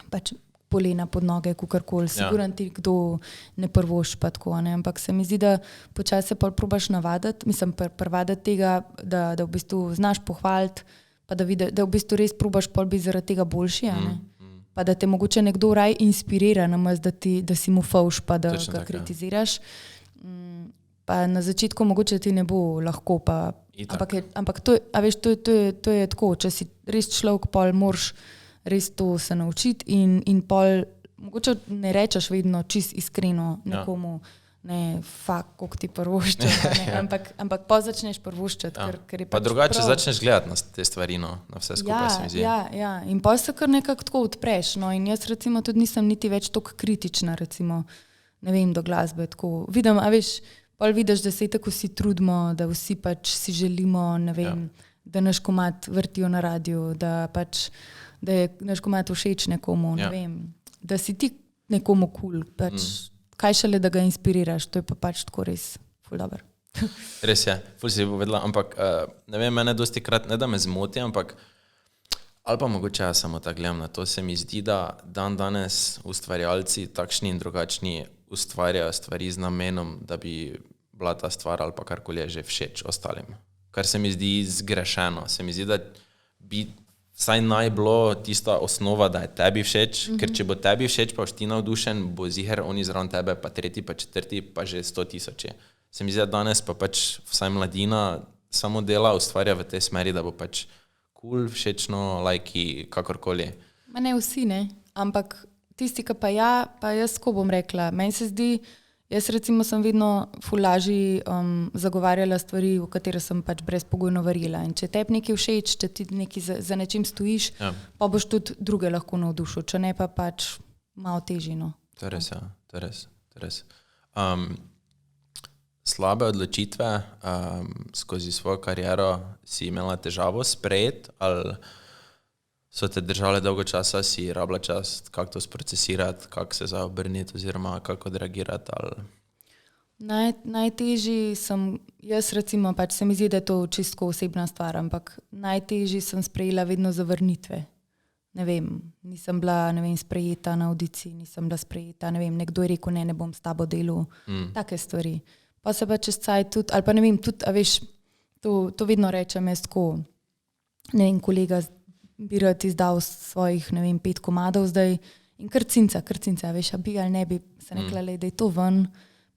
pač polena pod noge, kukarkoli, siguran ti kdo ne prvoš pa tako, ampak se mi zdi, da počasi se pol probaš navaditi, mislim, prvaditi tega, da v bistvu znaš pohvaliti, pa da v bistvu res probaš pol biti zaradi tega boljši, pa da te mogoče nekdo raj inspirira, namesto da si mu favš, pa da ga kritiziraš. Pa na začetku mogoče ti ne bo lahko, ampak to je tako, če si res človek, pol moraš res to se naučiti in pol, mogoče ne rečeš vedno čist iskreno nekomu, koliko ti prvoščati, ampak pa začneš prvoščati, ker je pač pa drugače prav. začneš gledati na te stvari, na vse skupaj se mi zdi. Ja, in pa se kar nekako tako odpreš, in jaz recimo tudi nisem niti več toliko kritična, recimo, ne vem, do glasbe, tako, vidim, a veš, pol vidiš, da se tako vsi trudimo, da vsi pač si želimo, ne vem, da naš komad vrtijo na radiju, da je naš komad všeč nekomu, ne vem, da si ti nekomu cool, pač kaj šele, da ga inspiriraš, to je pa pač tako res ful dober. Res je, ful si povedala, ampak ne vem, mene dosti krat, ne da me zmoti, ampak ali pa mogoče jaz samo tako gledam na to, se mi zdi, da danes ustvarjalci takšni in drugačni ustvarjajo stvari z namenom, da bi bila ta stvar ali pa karkoli je že všeč ostalim. Kar se mi zdi zgrešeno. Se mi zdi, da bi vsaj naj bilo tista osnova, da je tebi všeč, ker če bo tebi všeč, pa boš ti navdušen, bo ziher oni zraven tebe, pa tretji, pa četrti, pa že 100,000. Se mi zdi, da danes pa pač vsaj mladina samo dela, ustvarja v tej smeri, da bo pač cool, všečno, lajki, kakorkoli. Ma ne vsi, ne, ampak tisti, ki pa jaz ko bom rekla, meni se zdi, jaz recimo sem vedno ful lažje zagovarjala stvari, v katere sem pač brezpogojno verjela. In če tebi nekaj všeč, če ti nekaj za nečim stojiš, pa boš tudi druge lahko navdušil, če ne pa pač malo težje. To je res, ja, to je res. Slabe odločitve skozi svojo kariero si imela težavo sprejeti ali so te držale dolgo časa, si rabila čas, kako to sprocesirati, kako se zaobrniti oziroma kako odreagirati? Najtežji sem, jaz recimo, pač se mi zdi, da je to čisto osebna stvar, ampak najtežji sem sprejela vedno zavrnitve. Ne vem, nisem bila, sprejeta na audiciji, nisem bila sprejeta, nekdo je rekel, ne bom s tabo delal, take stvari. Pa se pa čez cajt tudi, ali pa ne vem, tudi, a veš, to vedno rečem jaz tako, kolega bi rad izdal svojih, 5 komadov zdaj in krcinca, veš, a bi ali ne bi se nekla, da je to ven,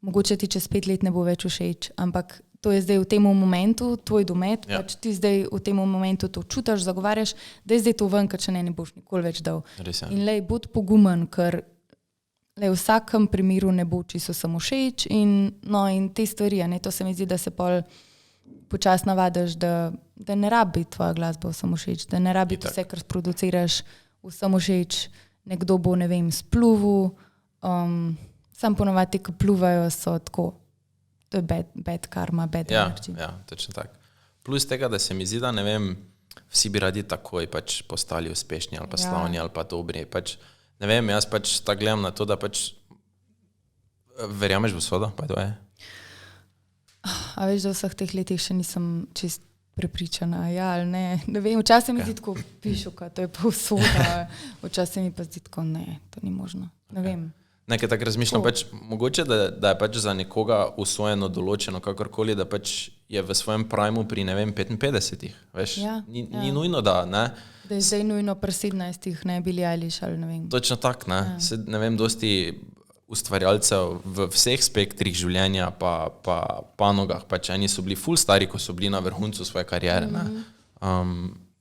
mogoče ti čez 5 let ne bo več všeč, ampak to je zdaj v tem momentu, tvoj domet, pač ti zdaj v tem momentu to čutaš, zagovarjaš, da je zdaj to ven, ker če ne boš nikoli več dal. In bodi pogumen, ker v vsakem primeru ne bo čisto samo všeč in te stvari, to se mi zdi, da se pol počasno navadiš, da ne rabi tvoja glasba vsem všeč, da ne rabi vse, kar sproduciraš, vsem všeč, nekdo bo, spluvil, sam ponovadi, ki pluvajo, so tako, to je bad karma, bad energy. Ja, točno tako. Plus tega, da se mi zdi, da vsi bi radi takoj pač postali uspešni ali pa slavni ali pa dobri. Pač, jaz pač tako gledam na to, da pač verjameš v usodo, pa to je? A veš, da v vseh teh letih še nisem čist prepričana, ja ali ne. Ne vem, včasih mi zdi tako pišuka, to je pa usoda, včasih mi pa zdi tako, ne, to ni možno. Ne vem. Nekaj tako razmišljam, pač, mogoče, da je pač za nekoga usvojeno določeno kakorkoli, da pač je v svojem primu pri, ne vem, 55-ih, veš, ni nujno, da, ne. Da je zdaj nujno pri 17-ih, ne, Billie Eilish ali ne vem. Točno tak, ne. Se, ne vem, dosti ustvarjalcev v vseh spektrih življenja pa panogah, pač eni so bili ful stari, ko so bili na vrhuncu svoje karijere, ne.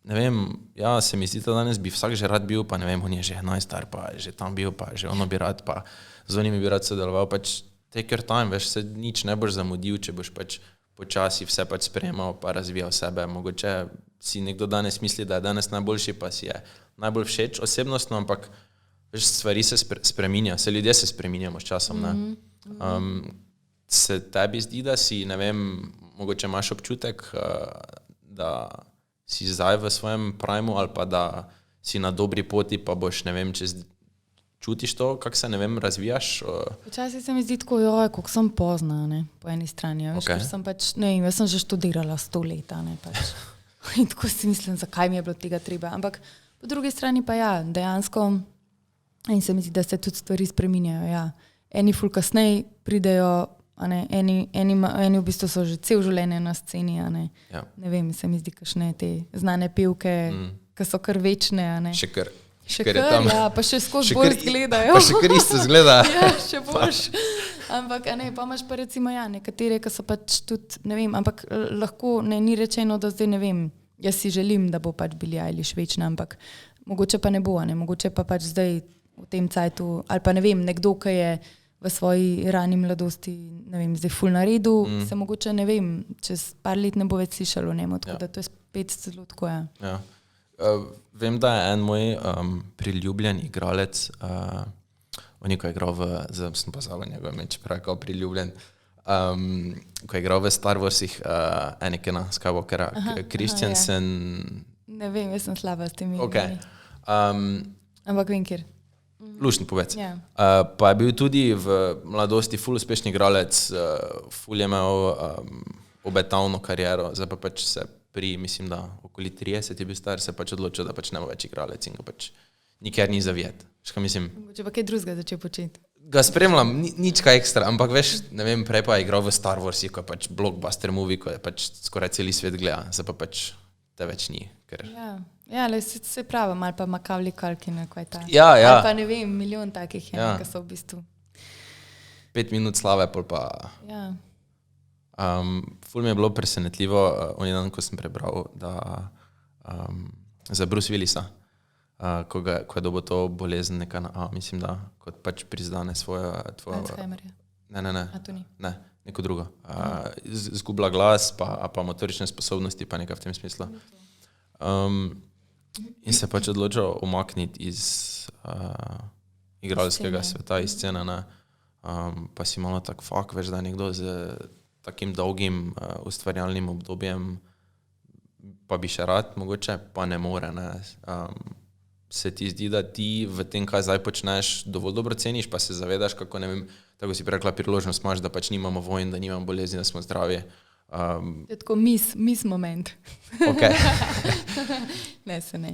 Ne vem, ja, se mi zdi, da danes bi vsak že rad bil, pa ne vem, on je že najstar, pa že tam bil, pa že ono bi rad, pa z onimi bi rad sodeloval, pač take your time, veš, se nič ne boš zamudil, če boš pač počasi vse pač sprejemal, pa razvijal sebe. Mogoče si nekdo danes misli, da je danes najboljši, pa si je najbolj všeč osebnostno, ampak veš, stvari se spreminja, se ljudje se spreminjamo s časom, ne. Se tebi zdi, da si, ne vem, mogoče imaš občutek, da si zdaj v svojem primu ali pa da si na dobri poti, pa boš, ne vem, čutiš to, kako se, ne vem, razvijaš? Včasih se mi zdi tako, joj, koliko sem pozna, ne, po eni strani, veš, ker sem pač, ne vem, jaz sem že študirala 100 leta, ne, pač. In tako si mislim, zakaj mi je bilo tega treba, ampak po drugi strani pa ja, dejansko, in se mi zdi, da se tudi stvari spreminjajo, ja. Eni ful kasnej pridejo, a ne, eni v bistvu so že cel življenje na sceni, a ne. Ja. Ne vem, se mi zdi, kakšne te znane pevke, ki so kar večne, a ne. Še kar Še je tam. ja, pa še skozi bolj zgledajo. Pa še kar isto zgleda. Ja, še boljš. Ampak, a ne, pa imaš pa recimo, ja, nekatere, ki so pač tudi, ne vem, ampak lahko, ne, ni rečeno, da zdaj, ne vem, jaz si želim, da bo pač Billie Eilish večna, ampak mogoče pa ne bo, ne, mogoče pa pač zdaj v tem cajtu, ali pa ne vem, nekdo, ki je v svoji rani mladosti, ne vem, zdaj ful naredil, se mogoče, ne vem, čez par let ne bo več slišalo o njemu, tako da to je spet zelo tako, ja. Ja. Vem, da je en moj priljubljen igralec, on je, ko je igral sem pozabil njegov ime, čeprav je kao priljubljen, ko je igral v Star Warsih Anakina Skywalkera, Christensen. Ne vem, jaz sem slaba s temi Okay. ampak vem, kjer. Lušni povedz. Ja. Pa je bil tudi v mladosti ful uspešni igralec, ful je imel obetavno kariero, zdaj pa pač se mislim, da okoli 30 je bil star, se pač odločil, da pač ne bo več igralec in ga pač nikjer ni zavijet. Škaj mislim? Mogoče pa kaj drugega začel početi. Ga spremljam, nič kaj ekstra, ampak veš, ne vem, prej pa je igral v Star Warsih, ko je pač blockbuster movie, ko je pač skoraj celi svet gleda, zdaj pa pač te več ni. Ker... Ja, le se pravi, ali pa Macaulay Culkin, kaj ta. Ja. Ali pa ne vem, milijon takih je, ki so v bistvu. 5 minut slave, pol pa... Ja. Ful mi je bilo presenetljivo, on je dan, ko sem prebral, da za Bruce Willisa, ko je dobil to bolezen neka, mislim, da kot pač priznane svojo... Alzheimerja. Ne. A to ni? Ne, neko drugo. Zgubila glas, pa motorične sposobnosti, pa nekaj v tem smislu. In se pač odločil umakniti iz igralskega sveta, iz scene, ne. Pa si malo tak, veš, da nekdo z takim dolgim ustvarjalnim obdobjem, pa bi še rad mogoče, pa ne more, ne. Se ti zdi, da ti v tem, kaj zdaj počneš, dovolj dobro ceniš, pa se zavedaš, kako, ne vem, tako si rekla, priložnost imaš, da pač nimamo vojn, da nimamo bolezni, da smo zdravi. Je tako mis moment. Ok. Ne, se ne.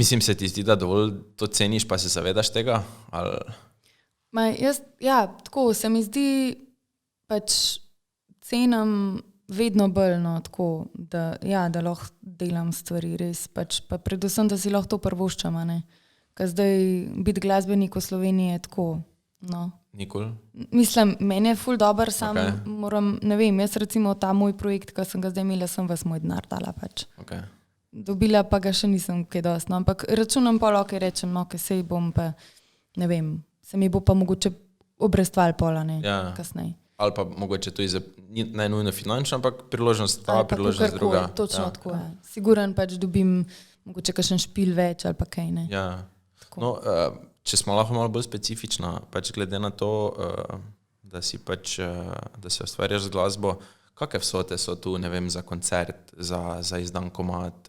Mislim, se ti zdi, da dovolj to ceniš, pa se zavedaš tega? Ali... Tako, se mi zdi, pač cenim vedno bolj, no, tako, da lahko delam stvari res, pač, pa predvsem, da si lahko to prvoščam, ne. Ker zdaj biti glasbenik v Sloveniji je tako, no. Nikoli? Mislim, meni je ful dober, sam moram, ne vem, jaz recimo ta moj projekt, ki sem ga zdaj imela, sem vas moj denar dala pač. Okay. Dobila pa ga še nisem kaj dosti, no, ampak računam pa lahko rečem, no, kaj sej bom pa, ne vem, se mi bo pa mogoče obrestval pola, ne, kasnej. Ali pa mogoče to ne nujno finančno, ampak priložnost ta, priložnost druga. Točno tako, ja. Siguran pač dobim mogoče kakšen špil več ali pa kaj, ne. Ja. No, če smo lahko malo bolj specifična, pač glede na to, da si pač, da se ustvarjaš z glasbo, kakve vsote so tu, ne vem, za koncert, za izdan komad?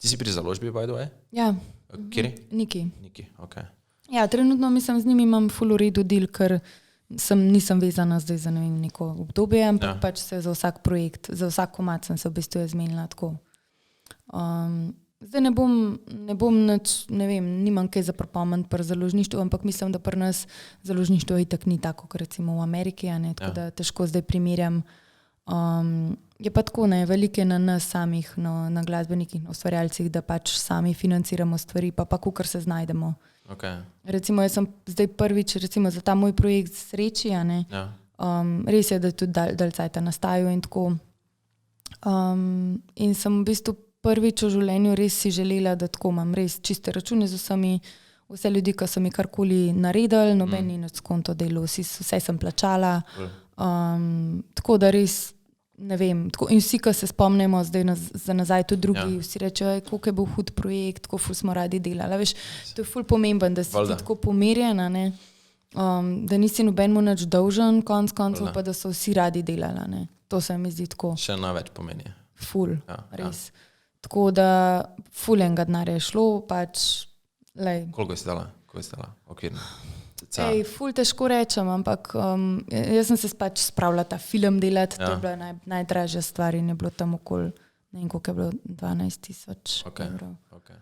Ti si pri založbi, by the way? Ja. Kjeri? Niki, ok. Ja, trenutno mislim, z njimi imam ful v redu del, ker nisem vezana zdaj za ne vem, neko obdobje, ampak Ja. pač se za vsak projekt, za vsak komad sem se v bistvu zmenila tako. Zdaj ne bom nič, ne vem, nimam kaj za propomant pri založništvu, ampak mislim, da pri nas založništvo itak ni tako, kot recimo v Ameriki, a ne, tako da težko zdaj primerjam. Je pa tako, ne, veliko je na nas samih, na glasbenikih, na ustvarjalcih, da pač sami financiramo stvari, pa kakor se znajdemo. Okay. Recimo, jaz sem zdaj prvič, recimo za ta moj projekt Sreči, a ne, Ja. Res je, da je tudi dalj cajta nastajal in tako. In sem v bistvu prvič v življenju res si želela, da tako imam res čiste račune z vsemi, vse ljudi, ki so mi karkoli naredili, noben ni nič skonto delal, vse sem plačala. Tako da res, ne vem, tako, in vsi, ki se spomnimo zdaj za nazaj, tudi drugi, vsi rečejo, koliko je bil hud projekt, koliko ful smo radi delali. Veš, to je ful pomemben, da si ti tako pomirjena, ne? Da nisi nobenemu nič dolžen, konc koncev pa da so vsi radi delali. Ne? To se mi zdi tako. Še največ pomeni. Ful, res. Tako da ful enega denarja je šlo, pač, lej. Koliko si dala? Okvirno. Ej, ful težko rečem, ampak jaz sem se pač spravila ta film delati, to je bila najdražja stvar in je bilo tam okoli, ne vem koliko je bilo, 12,000 evrov. Okay.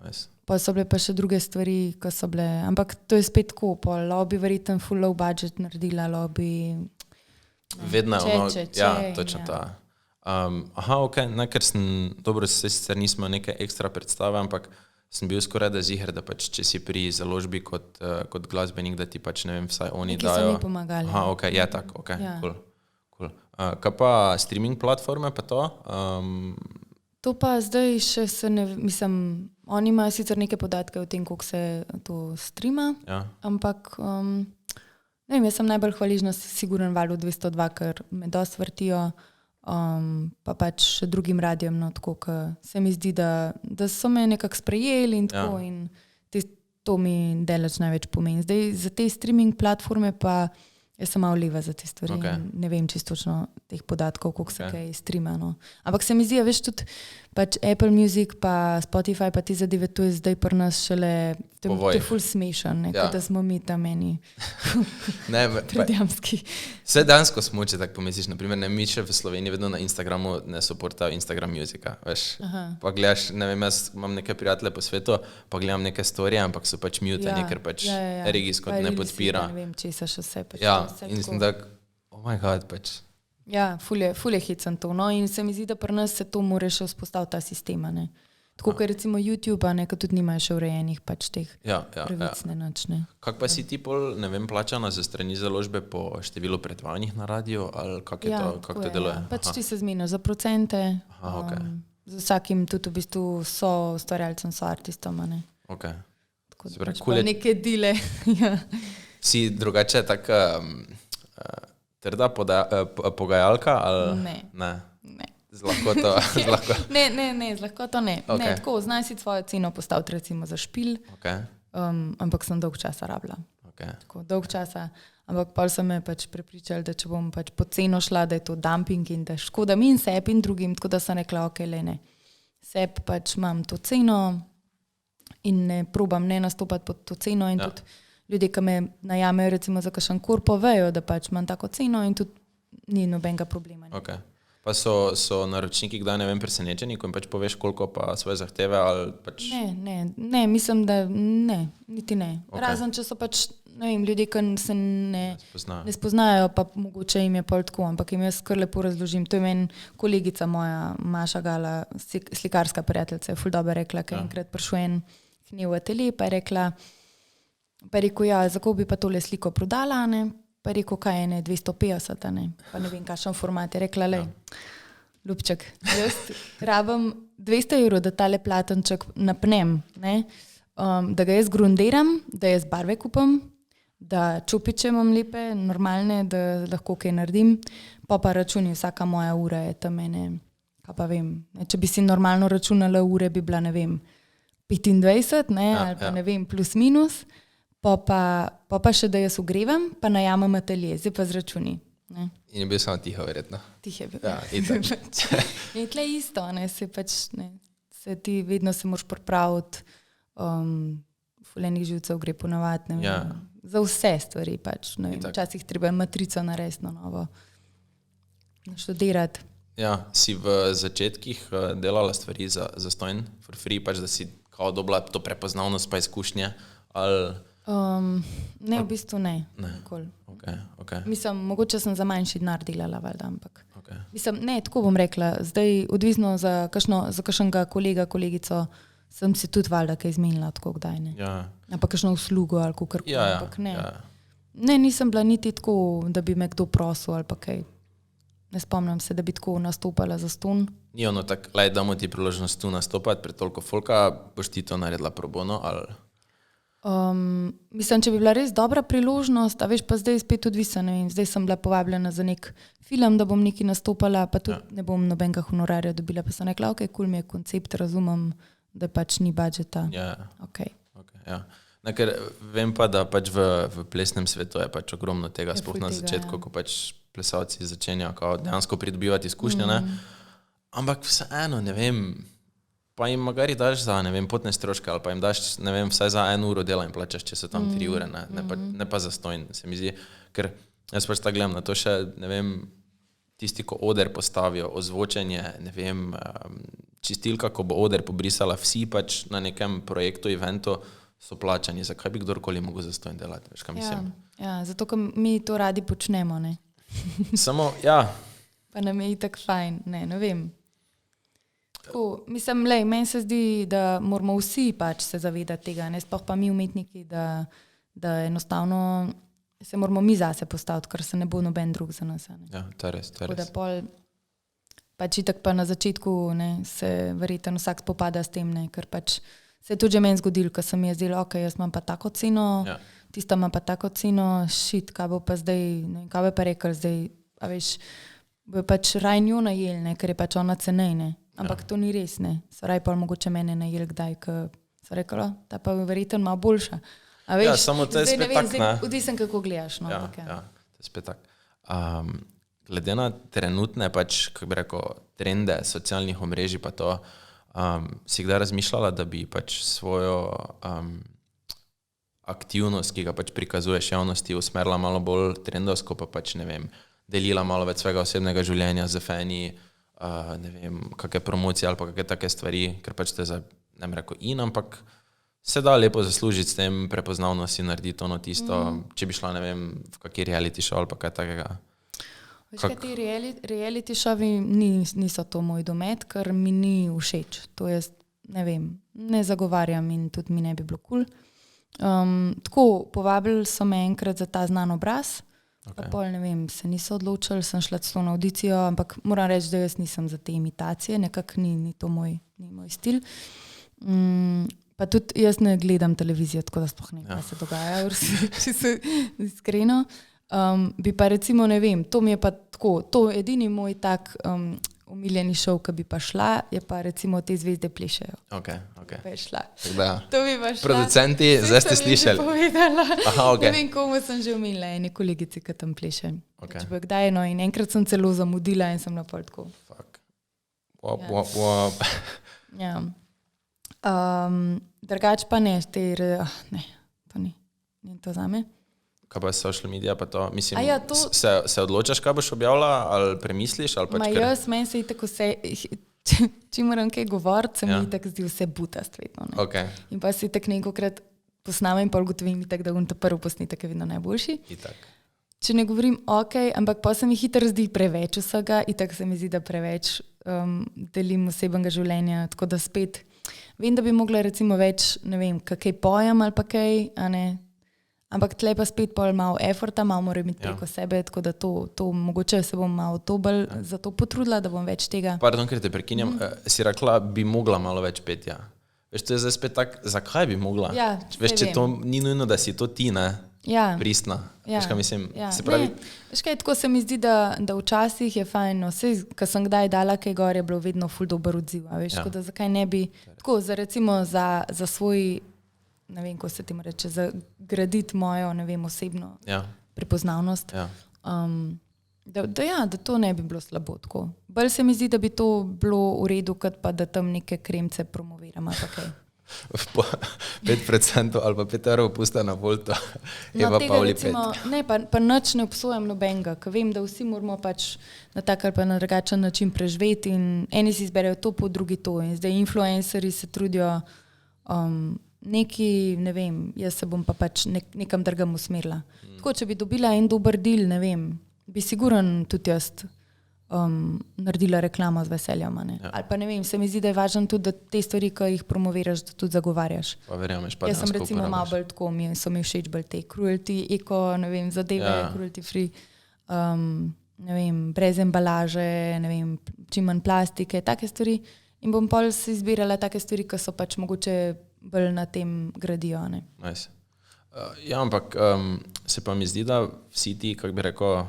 Nice. Pa so bile pa še druge stvari, ko so bile, ampak to je spet tako, pa lobby verjetno full low budget naredila, lobby. Vedno je ono, ja, točno ja. ta. Ok, ne, ker sem, dobro, sicer nismo neke ekstra predstave, ampak sem bil skoraj da ziher, da pač, če si pri založbi kot glasbenik, da ti pač, ne vem, vsaj oni Neki dajo. so mi pomagali. Ok, je tako, ok, Ja. cool. Kaj pa streaming platforme pa to? To pa zdaj še se ne, mislim, oni imajo sicer neke podatke o tem, koliko se to streama, ampak ne vem, jaz sem najbolj hvaležna Siguren Valu 202, ker me dosti vrtijo, pa pač še drugim radijem, no, tako, ker se mi zdi, da so me nekako sprejeli in tako, in to mi delač največ pomeni. Zdaj za te streaming platforme pa jaz sem malo leva za te stvari, ne vem čisto točno teh podatkov, koliko se kaj streama, no. Ampak se mi zdi, veš, tudi pač Apple Music pa Spotify pa ti zadeve, to je zdaj pri nas šele, to je ful smešen, kot da smo mi tam meni predjamski. Vse dansko smo, če tako pomisliš, naprimer, ne, mi še v Sloveniji vedno na Instagramu ne supportajo Instagram Musica, veš. Pa gledaš, ne vem, jaz imam neke prijatelje po svetu, pa gledam neke storije, ampak so pač muteni, ker pač regijsko ne podpira. Ne vem, če se še vse pač. Ja, in sem tak, oh my god, pač. Ja, ful je hecen to, no, in se mi zdi, da pri nas se to more še vzpostaviti ta sistema, ne. Tako, ker recimo YouTube, ne, ker tudi nimajo še urejenih pač teh pravic, ne nič, ne. Kak pa si ti pol, ne vem, plačana za strani založbe po številu predvajanjih na radio, ali kak je to, kak to deluje? Pač ti se zmeniš za procente, z vsakim tudi v bistvu so ustvarjalcem, so artistom, ne. Ok. Tako da pač pa neke dile, ja. Si drugače tak trda pogajalka, ali? Ne. Z lahkoto? Ne, z lahkoto ne. Ne, tako, znaj si svojo ceno postaviti recimo za špil, ampak sem dolg časa rabila. Tako, dolg časa, ampak pol so me pač prepričali, da če bom pač po ceno šla, da je to dumping in da škoda mi in sebi in drugim, tako da sem rekla, ok, le ne. Sebi pač imam to ceno in ne probam ne nastopati pod to ceno in tudi ljudje, ki me najamejo recimo za kakšen korpo, vejo, da pač imam tako ceno in tudi ni nobenega problema. Ok. Pa so naročniki kdaj, ne vem, presenečeni, ko jim pač poveš, koliko pa svoje zahteve, ali pač... Ne, mislim, da ne, niti ne. Okay. Razen, če so pač, ne vem, ljudje, ki se ne spoznajo, pa mogoče jim je pol tako, ampak jim jaz kar lepo razložim. To je meni kolegica moja, Maša Gala, slikarska prijateljica, je ful dobro rekla, ker enkrat prišel en k njej v atelje, pa je rekla, pa je rekel, ja, za koliko bi pa tole sliko prodala, ne? Pa je rekel, kaj je, ne, 250, ne? Pa ne vem, kakšen format. Je rekla, lej, Ljubček, jaz rabim 200 evrov, da tale platenček napnem, ne? Da ga jaz grundiram, da jaz barve kupam, da čupiče imam lepe, normalne, da lahko kaj naredim, pa računi, vsaka moja ura je tam mene, kaj pa vem, ne? Če bi si normalno računala ure, bi bila, ne vem, 25, ne? Ali pa ne vem, plus minus. Pa še, da jaz ogrevam, pa najamem atelje, zdaj pa z računi. Ne? In je bil samo tiho, verjetno. Tiho je bil. Ja, in tle isto, ne, se pač, ne, se ti vedno se moraš pripraviti, fulenih živcev gre ponavati, ne vem, za vse stvari pač. Ne vem, Itak. včasih treba je matrico narediti na novo. Študirati. Ja, si v začetkih delala stvari za stojn, for free, pač da si kao dobila to prepoznavnost pa izkušnje, ali... Ne, v bistvu ne. Nikoli. Okay. Mislim, mogoče sem za manjši denar delala, valjda, ampak. Okay. Mislim, ne, tako bom rekla, zdaj odvisno za kakšnega kolega, kolegico, sem si tudi valjda kaj izmenila, tako kdaj ne. Ja. Ampak kakšno uslugo ali kakorkoli, Ja, ampak ne. ja. Ne, nisem bila niti tako, da bi me kdo prosil ali pa kaj. Ne spomnim se, da bi tako nastopala za ston. Ni ono tako, lej, damo ti priložnost tu nastopati pred toliko folka, boš ti to naredila pro bono, ali... Mislim, če bi bila res dobra priložnost, a veš, pa zdaj spet odvisno, ne vem, zdaj sem bila povabljena za nek film, da bom nekaj nastopala, pa tudi ne bom nobenega honorarja dobila, pa sem rekla, ok, cool mi je koncept, razumem, da pač ni budžeta. Ja. Okay. Ja. Ne, ker vem pa, da pač v plesnem svetu je pač ogromno tega, sploh na tega, začetku, ja. ko pač plesalci začenjajo kao dejansko pridobivati izkušnje, ne? Ampak vseeno, ne vem, pa jim magari daš za, ne vem, potne stroške ali pa jim daš, ne vem, vsaj za 1 uro dela in plačaš, če so tam 3 ure, ne pa za stojn, se mi zdi, ker jaz pač tako gledam na to še, ne vem, tisti, ko oder postavijo, ozvočenje, ne vem, čistilka, ko bo oder pobrisala, vsi pač na nekem projektu, eventu so plačani, zakaj bi kdorkoli mogel za stojn delati, veš, kaj mislim. Ja, zato, ker mi to radi počnemo, ne. Samo, ja. Pa nam je itak fajn, ne vem. Tako, mislim, lej, meni se zdi, da moramo vsi pač se zavedati tega, ne, sploh pa mi umetniki, da enostavno se moramo mi zase postaviti, ker se ne bo noben drug za nas. Ne. Ja, to je res. Tako da pol, pač itak pa na začetku, ne, se verjetno vsak spopada s tem, ne, ker pač se je tudi že meni zgodilo, ker sem jaz zdela, ok, jaz imam pa tako ceno, tista ima pa tako ceno, shit, kaj bo pa zdaj, ne, kaj bo pa rekel zdaj, a veš, bo pač raj njo najel, ne, ker je pač ona cenej, ne. Ampak to ni res, ne. So raj pol mogoče mene najel kdaj, ker so rekla, ta pa verjetno malo boljša. A veš, Ja, samo to je zdaj spet tak, ne. Odvisen, kako gledaš, no. Ja, ampak ja, to je spet tak. Glede na trenutne pač, kako bi rekel, trende socialnih omrežij pa to, si kdaj razmišljala, da bi pač svojo aktivnost, ki ga pač prikazuješ javnosti, usmerila malo bolj trendovsko, pa pač, ne vem, delila malo več svojega osebnega življenja z fani, ne vem, kakšne promocije ali pa kakšne take stvari, ker pač te za, ne bi rekel in, ampak se da lepo zaslužiti s tem prepoznavnosti, narediti ono tisto, če bi šla, ne vem, v kakšen reality show ali pa kaj takega. Veš, kaj ti reality showi niso to moj domet, ker mi ni všeč. To jaz, ne vem, ne zagovarjam in tudi mi ne bi bilo cool. Tako, povabili so me enkrat za ta znan obraz, pa pol, ne vem, se niso odločili, sem šla celo na audicijo, ampak moram reči, da jaz nisem za te imitacije, nekako ni to moj stil. Pa tudi jaz ne gledam televizijo, tako da sploh ne, kaj se dogaja, če se iskreno. Bi pa recimo, ne vem, to mi je pa tako, to edini moj tak umiljeni šov, ki bi pa šla, je pa recimo Te zvezde plešejo. Ok. Pa je šla. Da, To bi pa šla. producenti, zdaj ste slišali. Povedala. Aha, ok. Ne vem, komu sem že umila, eni kolegici, ki tam pleše. Ok. Če bo kdaj, no, in enkrat sem celo zamudila in sem na pol tako. Fuck. Wop. Ja. Drugač pa ne, ne, to ni to zame. Kaj pa social media, pa to, mislim, A ja, to- se odločaš, kaj boš objavila, ali premisliš, ali pač Ma jaz, meni se itak vse, če moram kaj govoriti, se mi itak zdi vse butast vedno. Ne. Ok, In pa si itak nekokrat posnamem in pol gotovim itak, da ta prvi posnetek je vedno najboljši. itak. Če ne govorim ok, ampak pa se mi hitro zdi preveč vsega, itak se mi zdi, da preveč delim osebnega življenja, tako da spet vem, da bi mogla recimo več, ne vem, kaj pojem ali pa kaj, a ne. Ampak tle pa spet pol malo efforta, malo moram imeti preko sebe, tako da to mogoče se bom malo to bolj za to potrudila, da bom več tega. Pardon, ker te prekinjam, si rekla, bi mogla malo več peti, ja. Veš, to je zdaj spet tak, zakaj bi mogla? Ja, Veš, saj če vem. to ni nujno, da si to ti, ne, Ja. pristna. Ja. Veš, kaj mislim, Ja. se pravi, Ne, veš kaj, tako se mi zdi, da včasih je fajn, no, sej, ko sem kdaj dala kaj gor, je bilo vedno ful dober odziv, a veš, tako da zakaj ne bi, tako za recimo za svoj, ne vem, ko se temu reče, za graditi mojo, ne vem, osebno ja, prepoznavnost, ja. da to ne bi bilo slabo tako. Bolj se mi zdi, da bi to bilo v redu, kot pa da tam neke kremce promoviram, ali pa kaj. 5% ali pa 5 € pusta na Voltu. Eva tega Pavli recimo, ne, pa nič ne obsojam nobenega, ker vem, da vsi moramo pač na tak ali pa na drugačen način preživeti in eni si izberejo to, po drugi to. In zdaj influencerji se trudijo neki, ne vem, jaz se bom pa pač nekam drugam usmerila. Tako, če bi dobila en dober deal, ne vem, bi siguran tudi jaz naredila reklamo z veseljem. Ja. Ali pa ne vem, se mi zdi, da je važno tudi, da te stvari, ki jih promoviraš, da tudi zagovarjaš. Pa verjameš, pa jaz sem recimo malo bolj tako, so mi všeč bolj te cruelty, eko, ne vem, zadeve, cruelty free, ne vem, brez embalaže, ne vem, čim manj plastike, take stvari. In bom pol si izbirala take stvari, ki so pač mogoče bolj na tem gradijo. Ne? Nice. Ja, ampak se pa mi zdi, da vsi ti, kako bi rekel,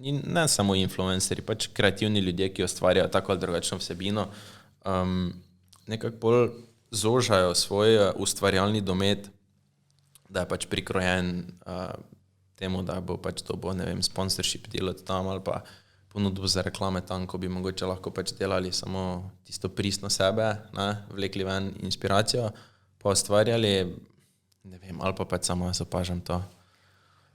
ne samo influenceri, pač kreativni ljudje, ki ustvarjajo tako ali drugačno vsebino, nekako bolj zožajo svoj ustvarjalni domet, da je pač prikrojen temu, da bo pač to bo, ne vem, sponsorship delati tam ali pa ponudbo za reklame tam, ko bi mogoče lahko pač delali samo tisto pristno sebe, ne, vlekli ven inspiracijo, pa ustvarjali, ne vem, ali pa pač samo jaz opažam to.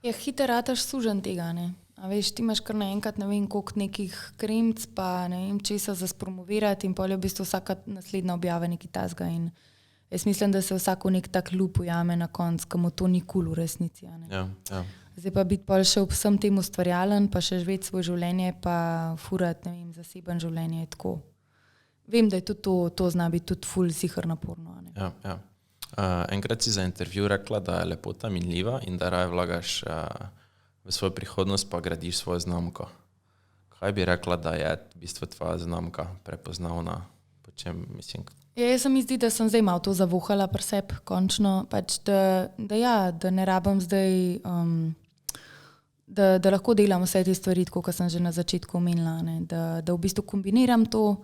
Ja, hiter rataš sužen tega, ne. A veš, ti imaš kar naenkrat ne vem koliko nekih kremc, pa ne vem česa za spromovirati in pol je v bistvu vsaka naslednja objava nekaj tasga in jaz mislim, da se vsako nek tak lup ujame na konc, kamo to ni cool v resnici. Ja. Zdaj pa biti pol še ob vsem tem ustvarjalen, pa še živeti svoje življenje, pa furati, ne vem, zaseben življenje je tako. Vem, da je tudi to zna biti tudi ful sihr naporno. Ne? Ja. Enkrat si za intervju rekla, da je lepota minljiva in da raje vlagaš v svojo prihodnost, pa gradiš svojo znamko. Kaj bi rekla, da je v bistvu tvoja znamka prepoznavna? Po čem, mislim? Ja, jaz se mi zdi, da sem zdaj malo to zavohala pri sebi, končno. Pač da ne rabim zdaj, da lahko delam vse te stvari, tako kot sem že na začetku omenila, da v bistvu kombiniram to.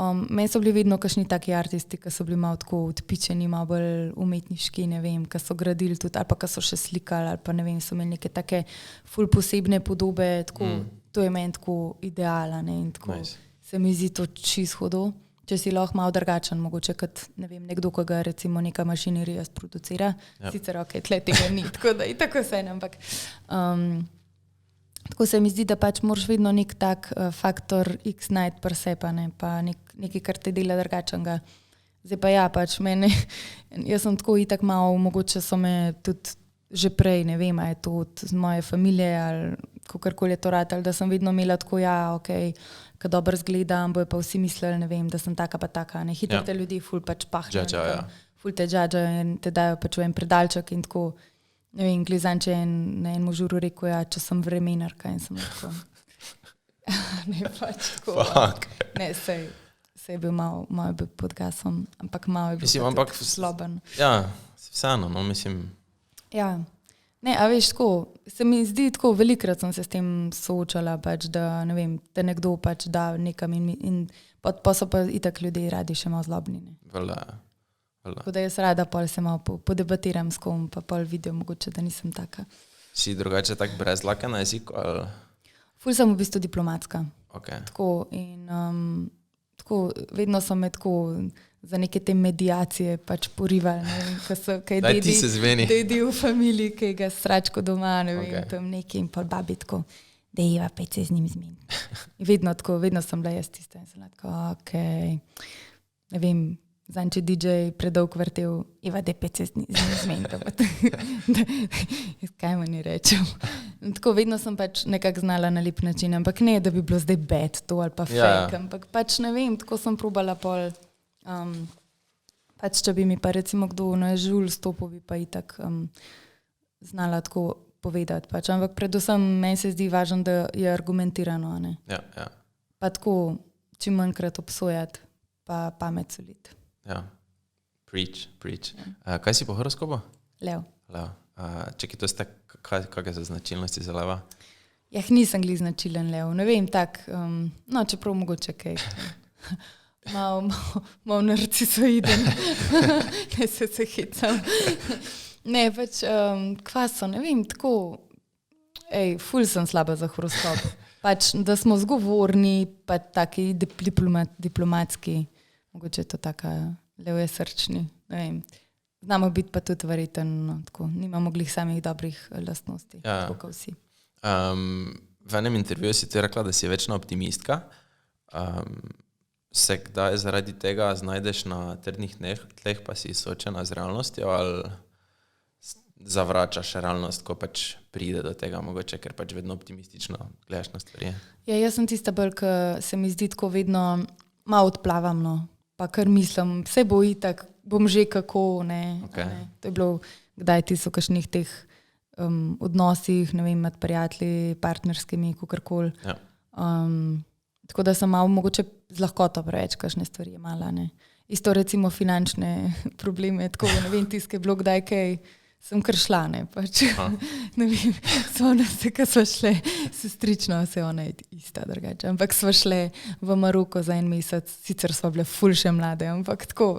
Meni so bili vedno kakšni taki artisti, ki so bili malo tako odpičeni, malo bolj umetniški, ne vem, ki so gradili tudi, ali pa ki so še slikali, ali pa ne vem, so imeli neke take ful posebne podobe, tako, to je meni tako ideala, ne, in tako se mi zdi to čist hudo. Če si lahko malo drugačen, mogoče kot, ne vem, nekdo, ko ga recimo neka mašinerija sproducira, sicer ok, tle tega ni, tako da i tako se ne, ampak tako se mi zdi, da pač moraš vedno nek tak faktor X najti pri sebi, ne, pa nekaj, kar te dela drugačenega. Zdaj pa ja, pač mene, jaz sem tako itak malo, mogoče so me tudi že prej, ne vem, a je to od moje familije ali kakorkoli je to ratalo, da sem vedno imela tako, ja, ok, ko dobro zgledam, bojo pa vsi mislili, ne vem, da sem taka pa taka, ne, hitro te ljudi ful pač pahne, ful te džadžajo in te dajo pač v en predalček in tako. Ne vem, Glizanče je na enem žuru rekel, ja, če sem vremenarka in sem tako. Ne, pač tako. Ne, sej je bil malo bil pod gasom, ampak malo je bil sloben. Ja, vseeno, no, mislim. Ja, ne, a veš, tako, se mi zdi tako, velikrat sem se s tem soočala, pač, da, ne vem, te nekdo pač da nekam in pa so pa itak ljudje radi še malo zlobni. Tako da jaz rada pol se malo podebatiram s kom, pa pol vidijo mogoče, da nisem taka. Si drugače tak brez lake na jeziku? Ali? Ful sem v bistvu diplomatska. Okay. Tako in tako, vedno so me tako za neke te mediacije pač porivali, ne vem, kaj dedi v familiji, kaj ga sračko doma, ne vem, tam neki in pol babi tako, da Eva, pet se z njim zmeni. In vedno tako, vedno sem bila jaz tista in sem tako, okej, ne vem, zanče DJ predolg vrtel, Eva, da pet se z njim zmeni. Kaj meni rečem? Tako vedno sem pač nekako znala na lep način, ampak ne, da bi bilo zdaj bad to ali pa fake, ampak pač ne vem, tako sem probala pol. Pač če bi mi pa recimo kdo na žul stopil, bi pa itak znala tako povedati. Pač. Ampak predvsem meni se zdi važno, da je argumentirano. Ne? Ja. Pa tako čim manjkrat obsojati, pa pamet soliti. Ja, preach. Kaj si po horoskopu? Lev. Čekaj, to ste kakve so značilnosti za leva? Ja, nisem glih značilen lev. Ne vem, tak, no, čeprav mogoče kaj. Malo narcisoiden. Ne se hecam. Ne, pač, kva so, ne vem, tako, ful sem slaba za horoskop. Pač, da smo zgovorni, pa taki diplomatski, mogoče je to taka levje srčni, ne vem, znamo biti pa tudi verjeten, no, tako, nimamo glih samih dobrih lastnosti, tako kot vsi. V enem intervjuju si ti rekla, da si večna optimistka. Se kdaj zaradi tega znajdeš na trdnih tleh, pa si soočena z realnostjo ali zavračaš realnost, ko pač pride do tega mogoče, ker pač vedno optimistično gledaš na stvari? Ja, jaz sem tista bolj, ki se mi zdi tako vedno malo odplavam, no. Pa kar mislim, vse bo itak, bom že kako, ne. Okay. Ne. To je bilo, kdaj ti so kakšnih teh odnosih, ne vem, med prijatelji, partnerskimi, kakorkoli. Ja. Tako da sem malo mogoče z lahkoto preveč kakšne stvari imala, ne. Isto recimo finančne probleme, tako ne vem, tiske je bilo kdaj kaj, sem kar šla, ne, pač. Ne vem, ko sva šle, sestrično se ona je ista drugače, ampak sva šle v Maroko za 1 mesec, sicer sva bile ful še mlade, ampak tako,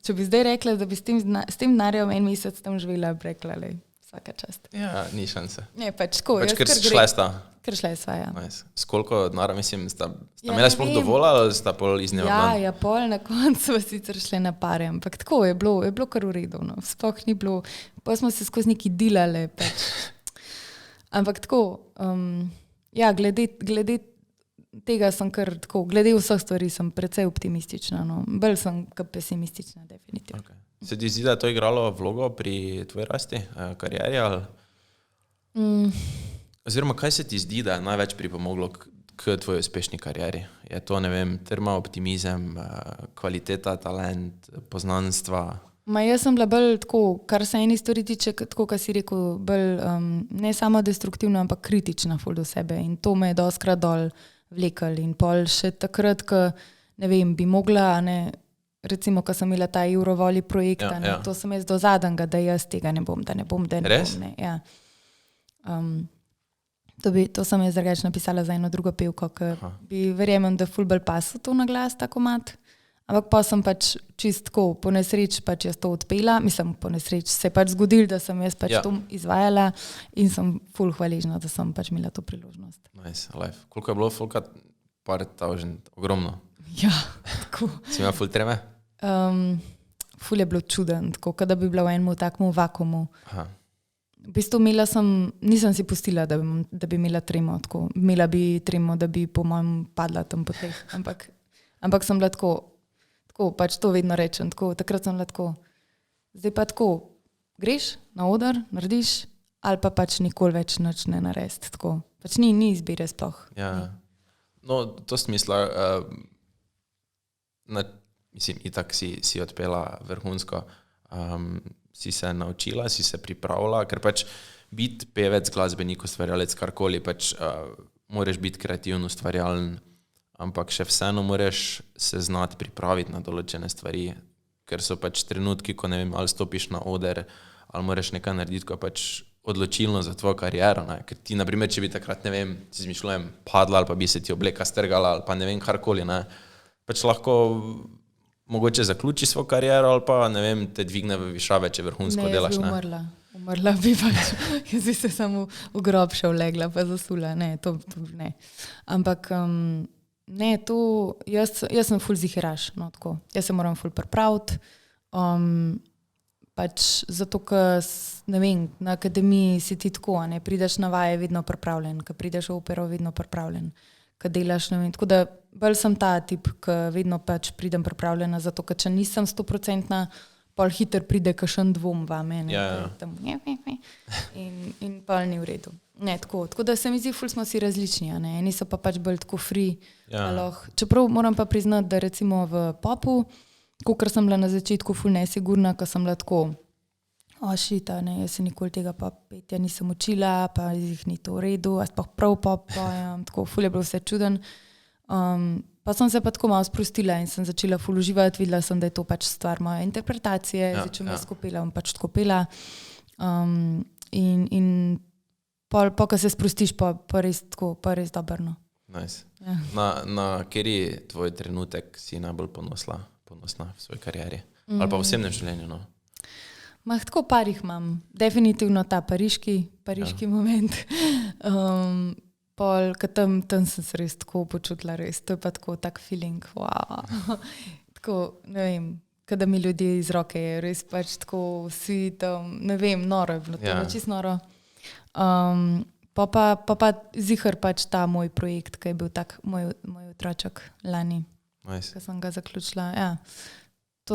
če bi zdaj rekla, da bi s tem denarjem 1 mesec tam živela, bi rekla, lej, vsaka čast. Ja, ni šanse. Ne, pač tako, Pač jaz ker kar šla sta. Ker šla je sva, ja. Nice. S koliko denarja, mislim, sta Ja, imela ne sploh vem. dovolj ali sta pol iz dneva v dan? Ja, pol na koncu sva sicer šle na pare, ampak tako je bilo kar v redu, no. Sploh ni bilo, pa smo se skozi neki dilale, pač. Ampak tako, ja, glede tega sem kar tako, glede vseh stvari sem precej optimistična, no. Bolj sem kot pesimistična, definitivno. Okay. Se ti zdi, da je to igralo vlogo pri tvoji rasti, karieri ali? Oziroma, kaj se ti zdi, da je največ pripomoglo k tvoji uspešni karieri? Je to, ne vem, trma, optimizem, kvaliteta, talent, poznanstva? Jaz sem bila bolj tako, kar se eni stvari tiče, tako, kar si rekel, bolj ne samo destruktivna, ampak kritična ful do sebe in to me je dostkrat dol vlekel in pol še takrat, ko, ne vem, bi mogla, ne, recimo, ko sem imela ta Eurovoli projekt, Ja. to sem jaz do zadnjega, da jaz tega ne bom, da ne bom. Res? Ne, ja. To sem jaz drugače napisala za eno drugo pevko, ker bi verjamem, da ful bolj pasu to na glas, tako mat. Ampak pa sem pač čist tako, po nesreč pač jaz to odpela, mislim, po nesreč se je pač zgodilo, da sem jaz pač to izvajala in sem ful hvaležna, da sem pač imela to priložnost. Nice, life. Koliko je bilo folka? Par thousand, ogromno. Ja, tako. Si imela ful treme? Ful je bilo čuden, tako, da bi bila v enem takmu vakuumu. Aha. V bistvu nisem si pustila, da bi imela tremo, tako. Imela bi tremo, da bi po mojem padla tam po tleh, ampak sem bila tako, pač to vedno rečem, tako, takrat sem bila tako, zdaj pa tako, greš na oder, narediš, ali pa pač nikoli več nič ne narediti, tako, pač ni izbire sploh. Ja, no, to smisla, mislim, itak si odpela vrhunsko, si se naučila, si se pripravila, ker pač biti pevec, glasbenik, ustvarjalec, karkoli, pač moraš biti kreativen, ustvarjalen, ampak še vseeno moraš se znati pripraviti na določene stvari, ker so pač trenutki, ko ne vem, ali stopiš na oder, ali moraš nekaj narediti, ko je pač odločilno za tvojo kariero, ne? Ker ti, na primer, če bi takrat, ne vem, si izmišljujem, padla ali pa bi se ti obleka strgala ali pa ne vem, karkoli, ne, pač lahko mogoče zaključi svojo kariero ali pa, ne vem, te dvigne v višave, če vrhunsko delaš, ne. Ne, jaz bi umrla bi pač, jaz bi se samo v grob še vlegla pa zasula, ne, to ne. Ampak, ne, to, jaz sem ful ziheraš, no, tako, jaz se moram ful pripraviti, pač zato, ker, ne vem, na akademiji si ti tako, ne, prideš na vaje vedno pripravljen, ko prideš v opero vedno pripravljen, ko delaš, ne vem, tako da bolj sem ta tip, ko vedno pač pridem pripravljena, zato, ker če nisem 100%, pol hiter pride kakšen dvom vame, ne, tam, in pol ni v redu. Ne, tako da se mi zdi, ful smo si različni, ne, eni so pa pač bolj tako free, čeprav moram pa priznati, da recimo v popu, kakor sem bila na začetku ful nesigurna, ko sem bila tako, ne, jaz se nikoli tega pa petja nisem učila, pa jih ni to v redu, a sploh prav pop pojem, tako ful je bilo vse čuden. Pa sem se pa tako malo sprostila in sem začela ful uživati, videla sem, da je to pač stvar moje interpretacije, zdaj če me skupila, bom pač tako pela. In ko se sprostiš, pa res tako, pa res dobrno. Nice. Ja. Na kateri tvoj trenutek si najbolj ponosna v svoji karieri? Ali pa v osebnem življenju, no? Tako parih imam. Definitivno ta pariški moment. Ko tam sem se res tako počutila, res. To je pa tako tak feeling. Wow. Tako, ne vem, kada mi ljudje iz roke, res pač tako vsi tam, ne vem, noro je bilo, to je čisto noro. Pa zihar pač ta moj projekt, ki je bil tak moj otroček lani, Nice. ki sem ga zaključila. Ja.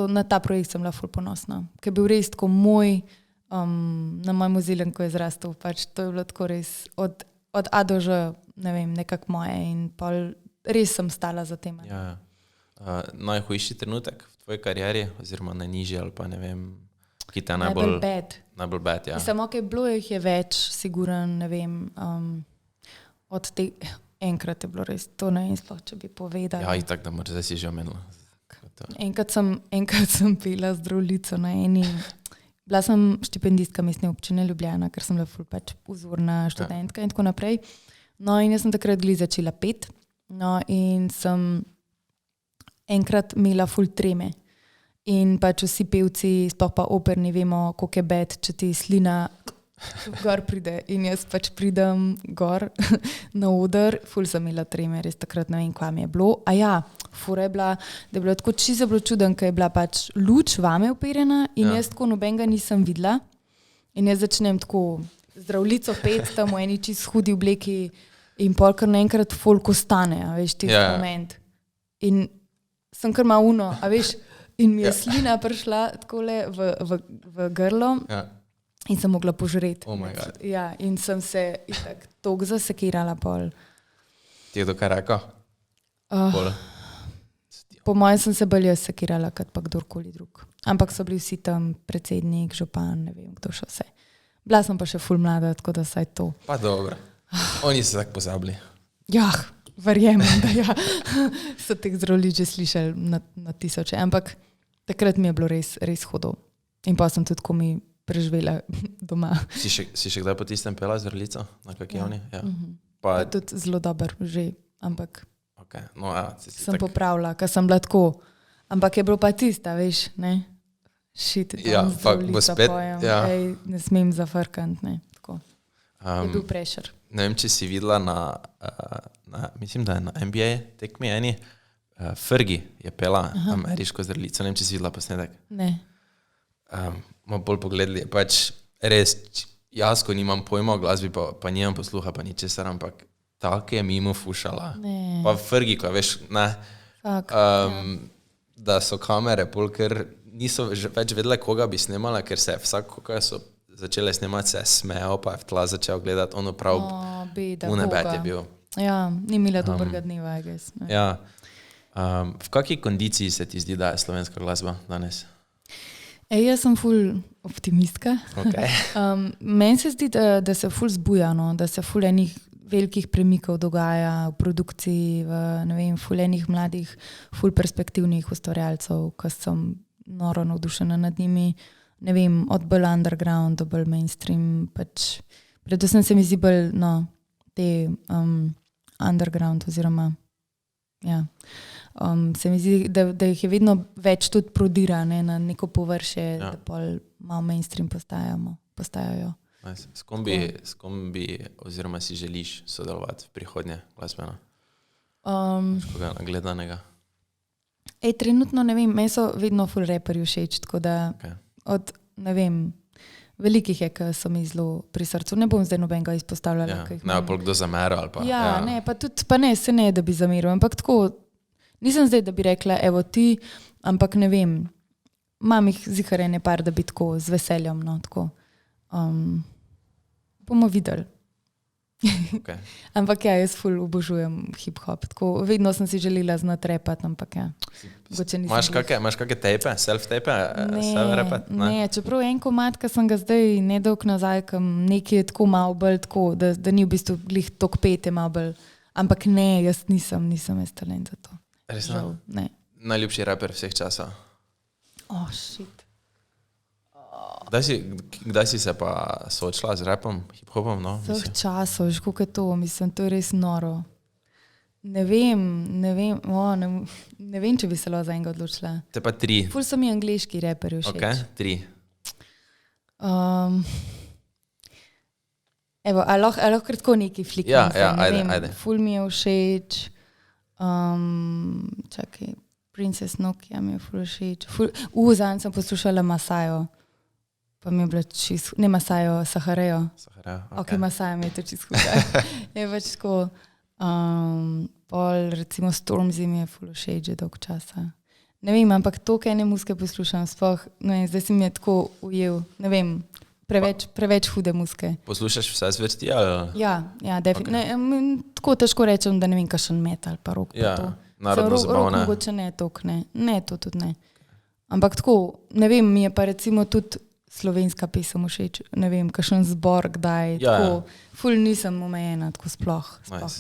Na ta projekt sem bila ful ponosna, ker je bil res tako moj, na mojem ozilen, ko je zrastel, pač to je bilo tako res od A do Ž, ne vem, nekako moje in pol res sem stala za tem. Ja. Najhujši trenutek v tvoji karieri, oziroma najnižji ali pa ne vem, ki te najbolj bad, ja. Samo, kaj bilo jih je več, siguren, ne vem, od te, enkrat je bilo res, to ne vem sploh, če bi povedala. Ja, itak, da moraš, zdaj si že omenila. Enkrat sem pila zdravljico na eni, bila sem štipendistka mestne občine Ljubljana, ker sem bila ful pač vzorna študentka in tako naprej. No in jaz sem takrat glih začela pet, no in sem enkrat imela ful treme. In pač vsi pevci, sploh pa operni, vemo, koliko je bed, če ti slina gor pride. In jaz pač pridem gor na oder, ful sem imela treme, res takrat ne vem, kva mi je bilo. A ja, fura je bila, da je bilo tako čisto bilo čuden, ker je bila pač luč vame operjena in jaz tako nobenega nisem videla. In jaz začnem tako zdravljico pet tam v eni čisto hudi obleki in pol kar naenkrat folk ostane, a veš, tisti moment. In sem kar malo uno, a veš, in mi je slina prišla takole v grlo in sem mogla požreti. Oh my God. Ja, in sem se itak toliko zasekirala pol. Ti je to kaj rekel? Po mojem sem se bolj jaz sekirala, kot pa kdorkoli drug. Ampak so bili vsi tam, predsednik, župan, ne vem, kdo še vse. Bila sem pa še ful mlada, tako da saj to. Pa dobro. Oni so tako pozabili. Ja, verjemem, da ja. So teh zdravljic že slišali na tisoče. Ampak takrat mi je bilo res hudo. In pa sem tudi, ko mi preživela doma. Si še kdaj po tistem pela zdravljico? Na kakivni? Ja. Pa tudi zelo dober že, ampak okay. No, ja, sem popravila, ker sem bila tako. Ampak je bilo pa tista, veš, ne? Shit, bo spet, pojem, ej, ne smem zafrkant, ne, tako. Je bil pressure. Ne vem, če si videla mislim, da je na NBA tekmi eni, Fergie je pela ameriško zdravljico, ne vem, če si videla posnetek. Ne. Malo bolj pogledali, pač res, jaz, ko nimam pojma o glasbi, pa nimam posluha, pa ničesar, ampak tako je mimo fušala. Ne. Pa Fergie, ko veš, ne, da so kamere pol, ker niso več vedele, koga bi snemala, ker se vsak, ko so začele snemati, se je smejal, pa je v tla začel gledati, ono prav unebet je bil. Ja, ni imela dobrega dneva, I guess. Ne. Ja. V kakšni kondiciji se ti zdi, da je slovenska glasba danes? Jaz sem ful optimistka. Okay. Meni se zdi, da se ful zbuja, no? Da se ful enih velikih premikov dogaja v produkciji, ne vem, ful enih mladih, ful perspektivnih ustvarjalcev, ki sem noro navdušena nad njimi, ne vem, od bolj underground do bolj mainstream, pač predvsem se mi zdi bolj, no, te underground oziroma, ja, se mi zdi, da jih je vedno več tudi prodira, ne, na neko površje, da pol malo mainstream postajajo. S kom bi oziroma si želiš sodelovati v prihodnje glasbeno? Koga nagledanega? Trenutno ne vem, meni so vedno ful raperji všeč, tako da od, ne vem, velikih je, ki so mi zelo pri srcu. Ne bom zdaj nobenega izpostavljala. Ne, pa kdo zameril ali pa. Ja, ne, pa tudi, pa ne, se ne, da bi zameril, ampak tako, nisem zdaj, da bi rekla, evo ti, ampak ne vem, imam jih zihar ene par, da bi tako z veseljem, no, tako. Bomo videli. Okay. Ampak ja, jaz ful obožujem hip-hop, tako vedno sem si želela znati repati, ampak ja. Imaš kakšne tape, self-tape, self-repati? Ne, čeprav en komad, ki sem ga zdaj nedolg nazaj, nekaj je tako malo bolj tako, da ni v bistvu glih tok pete malo bolj, ampak ne, jaz nisem jaz talent za to. Resno? Ne. Najljubši raper vseh časov? Oh, shit. Kdaj si se pa soočila z rapom, hip-hopom? No? Vseh časov, že kako je to, mislim, to je res noro. Ne vem, če bi se lahko za enega odločila. Te pa 3. Ful so mi angleški raperji všeč. Ok, 3. Evo, a lahko kratko nekaj flikam? Ja, ajde. Ful mi je všeč. Čakaj, Princess Nokia mi je ful všeč. Zanj sem poslušala Masajo, pa mi je bila čisto, ne Masajo, Saharejo. Ok, Masaja mi je to čisto huda. Je pač tako, pol recimo Stormzy mi je ful všeč že dolgo časa. Ne vem, ampak toliko ene muzike poslušam, sploh, ne vem, zdaj si mi je tako ujel, ne vem, preveč hude muzike. Poslušaš vse zvrsti ali? Ja, definitivno. Tako težko rečem, da ne vem, kakšen metal pa rock pa to. Narodno zabavne. Rock mogoče ne toliko, ne, to tudi ne. Ampak tako, ne vem, mi je pa recimo tudi slovenska pesem všeč, ne vem, kakšen zbor, kdaj, tako, ful nisem omejena, tako sploh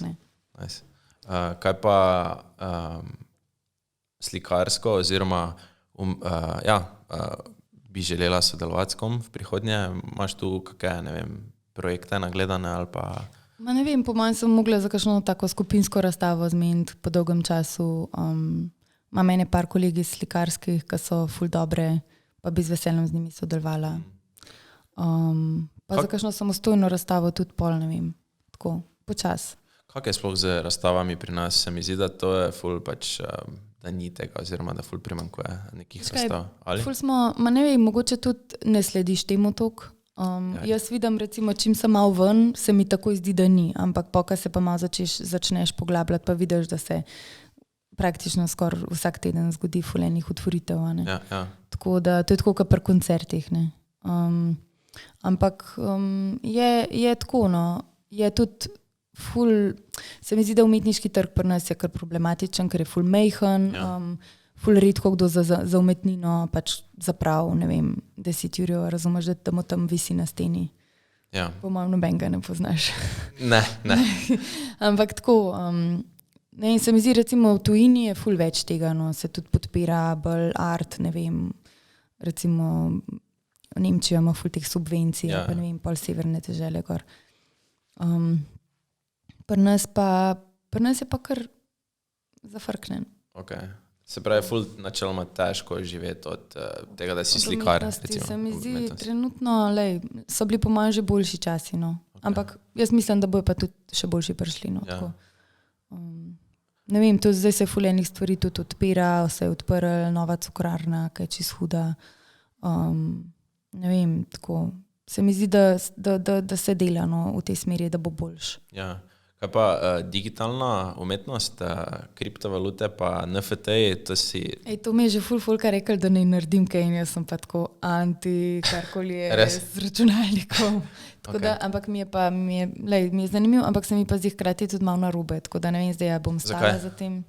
ne. Nice. Kaj pa slikarsko oziroma bi želela sodelovati s kom v prihodnje? Imaš tu kakšne, ne vem, projekte nagledane ali pa... Ma ne vem, po mojem sem mogla za kakšno tako skupinsko razstavo zmeniti po dolgem času. Imam ene par kolegi slikarskih, ki so ful dobre, pa bi z veseljem z njimi sodelovala. Pa za kakšno samostojno razstavo tudi pol, ne vem, tako, počas. Kak je sploh z razstavami pri nas? Se mi zdi, da to je ful pač, da ni tega, oziroma da ful primankuje nekih razstav. Ali? Ful smo, ma ne vem, mogoče tudi ne slediš temu toliko. Jaz vidim, recimo, čim sem malo ven, se mi tako zdi, da ni, ampak pokaj se pa malo začneš poglabljati, pa vidiš, da se praktično skoraj vsak teden zgodi ful enih otvoritev. Ja. Tako da, to je tako, kot pri koncertih. Ampak je tako, no, je tudi ful, se mi zdi, da umetniški trg pri nas je kar problematičen, ker je ful mejhen, ful redko kdo za umetnino pač zaprav, ne vem, 10 jurjev, razumeš, da mu tam visi na steni. Ja. Po mojem nobenega ne poznaš. Ne. Ampak tako, ne, in se mi zdi, recimo v tujini je ful več tega, no, se tudi podpira bolj art, ne vem, recimo Nemčija ima ful teh subvencij, pa ne vem, pol severne dežele gor. Pri nas je pa kar zafrknen. Ok. Se pravi, ful načeloma težko živeti od tega, da si slikar. Se mi zdi, trenutno, so bili po mojem že boljši časi, no. Ampak jaz mislim, da bojo pa tudi še boljši prišli, no. Tako. Ne vem, to zdaj se ful enih stvari tudi odpira, se je odprla nova cukrarna, ki je čist huda. Ne vem, tako. Se mi zdi, da se dela, no, v tej smeri, da bo boljš. Ja. Kaj pa digitalna umetnost, kriptovalute pa NFT-ji, to si... To mi je že fulka rekel, da ne naredim kaj in jaz sem pa tako anti, karkoli je z računalnikom. Ampak mi je zanimivo, ampak se mi pa zdi hkrati tudi malo narobe, tako da ne vem zdaj, bom stala za tem.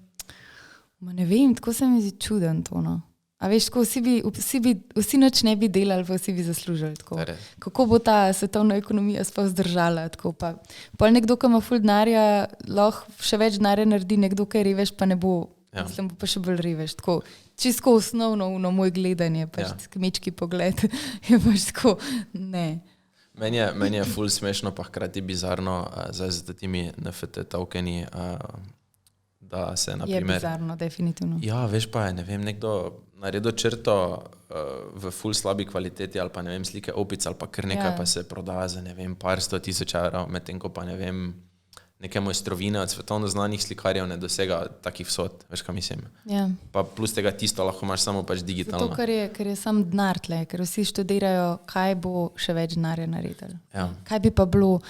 Ma ne vem, tako se mi zdi čuden to, no. A veš, tako vsi nič ne bi delali, pa vsi bi zaslužili. Kako bo ta svetovna ekonomija sploh zdržala? Pol nekdo, ki ima ful denarja, lahko še več denarja naredi, nekdo, ki je revež, pa ne bo. Mislim, bo pa še bolj revež. Čisto osnovno moj gledanje, pač kmečki pogled je pač tako, ne. Meni je ful smešno, pa hkrati bizarno z temi NFT tokeni, da se naprimer... Je bizarno, definitivno. Ja, veš pa je, ne vem, nekdo naredil črto v ful slabi kvaliteti ali pa ne vem, slike opic ali pa kar nekaj pa se prodaja za ne vem, par 100,000 evrov, medtem ko pa ne vem, neke mojstrovine od svetovno znanih slikarjev ne dosega takih vsot, veš kaj mislim. Ja. Pa plus tega tisto lahko imaš samo pač digitalno. Zato, ker je sam denar tle, ker vsi študirajo, kaj bo še več denarja naredil. Ja. Kaj bi pa bilo,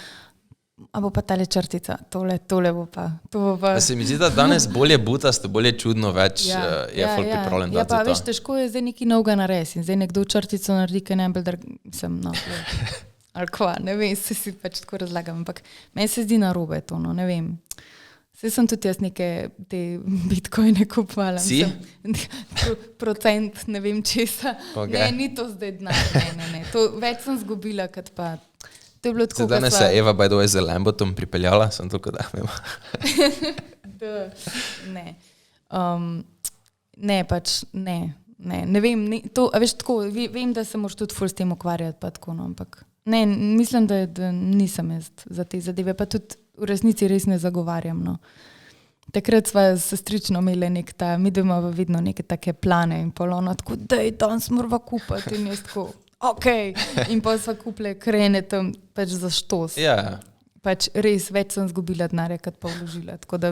a bo pa tale črtica, tole bo pa, to bo pa... Se mi zdi, da danes bolje butasto, bolje čudno več je ful pripravljen dati za to. Ja, pa veš, težko je zdaj neki novega narediti in zdaj nekdo črtico naredi, kaj najbolj sem, no, ali kva, ne vem, se si pač tako razlagam, ampak meni se zdi narobe to, no, ne vem. Saj sem tudi jaz neke te bitcoine kupovala. Si? Procent, ne vem česa. Okay. Ne, ni to zdaj denar, ne. To več sem zgubila, kot pa... Se danes je Eva by the way z Lambotom pripeljala, sem toliko da vem. Ne. Ne, pač ne vem, to, a veš tako, vem, da se moraš tudi ful s tem ukvarjati, pa tako, no, ampak ne, mislim, da nisem jaz za te zadeve, pa tudi v resnici res ne zagovarjam, no. Takrat sva sestrično imeli mi doma vedno neke take plane in polona, tako, daj, danes morava kupati in jaz tako, ok, in pa sva kupile krene tam pač za štos. Ja. Pač res več sem zgubila denarja, kot pa vložila, tako da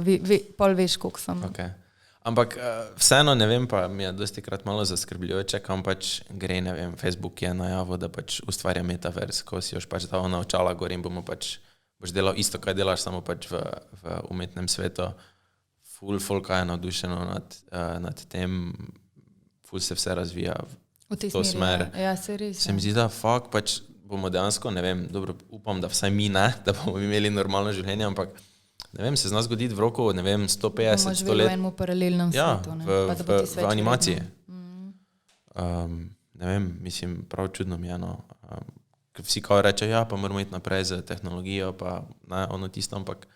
pol veš, koliko sem. Okay. Ampak vseeno ne vem, pa mi je dosti krat malo zaskrbljujoče, kam pač gre, ne vem, Facebook je najavil, da pač ustvarja metaverse, ko si još pač dal na očala gor in boš delal isto, kaj delaš, samo pač v umetnem svetu. Ful folka je navdušeno nad tem, ful se vse razvija v to smer. Ja, se res. Se mi zdi, da fakt pač bomo dejansko, ne vem, dobro, upam, da vsaj mi ne, da bomo imeli normalno življenje, ampak ne vem, se zna zgoditi v roku, ne vem, 150, 100 let. V enem paralelnem svetu. V animaciji. Ne vem, mislim, prav čudno mi je, no. Vsi kao reče, ja, pa moramo iti naprej z tehnologijo, pa ne, ono tisto, ampak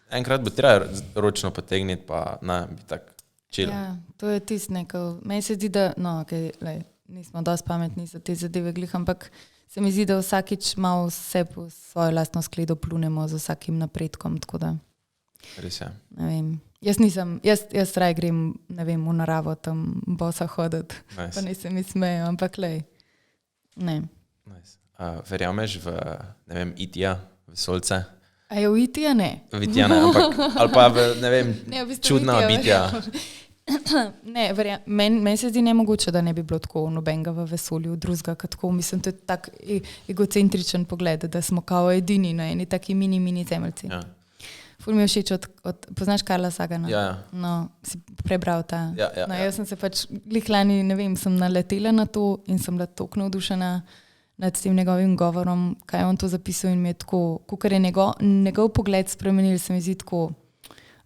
enkrat bo treba ročno potegniti, pa ne, bi tak chill. Ja, to je tisto neko, meni se zdi, da, no, okay, nismo dosti pametni za te zadeve glih, ampak se mi zdi, da vsakič malo vse po svojo lastno skledo plunemo z vsakim napredkom, tako da. Res je. Ne vem. Jaz raj grem, ne vem, v naravo tam bosa hoditi, Nice. pa ne se mi smejo, ampak ne. Nice. Verjameš v, ne vem, IT-ja, vesoljce? A je v IT-ja ne? V IT-ja ne, ampak, ali pa v, ne vem, Ne, v bistvu čudna IT-ja, bitja. Ne, meni se zdi nemogoče, da ne bi bilo tako nobenega v vesolju, drugega, tako mislim, to je tak egocentričen pogled, da smo kao edini na eni taki mini zemeljci. Ja. Ful mi je všeč poznaš Carla Sagana? Ja. No, si prebral ta. Ja, no, jaz sem se pač glih lani, ne vem, sem naletela na to in sem bila toliko navdušena nad tem njegovim govorom, kaj on to zapisal in mi je tako, kakor je njegov pogled spremenil, se mi zdi tako,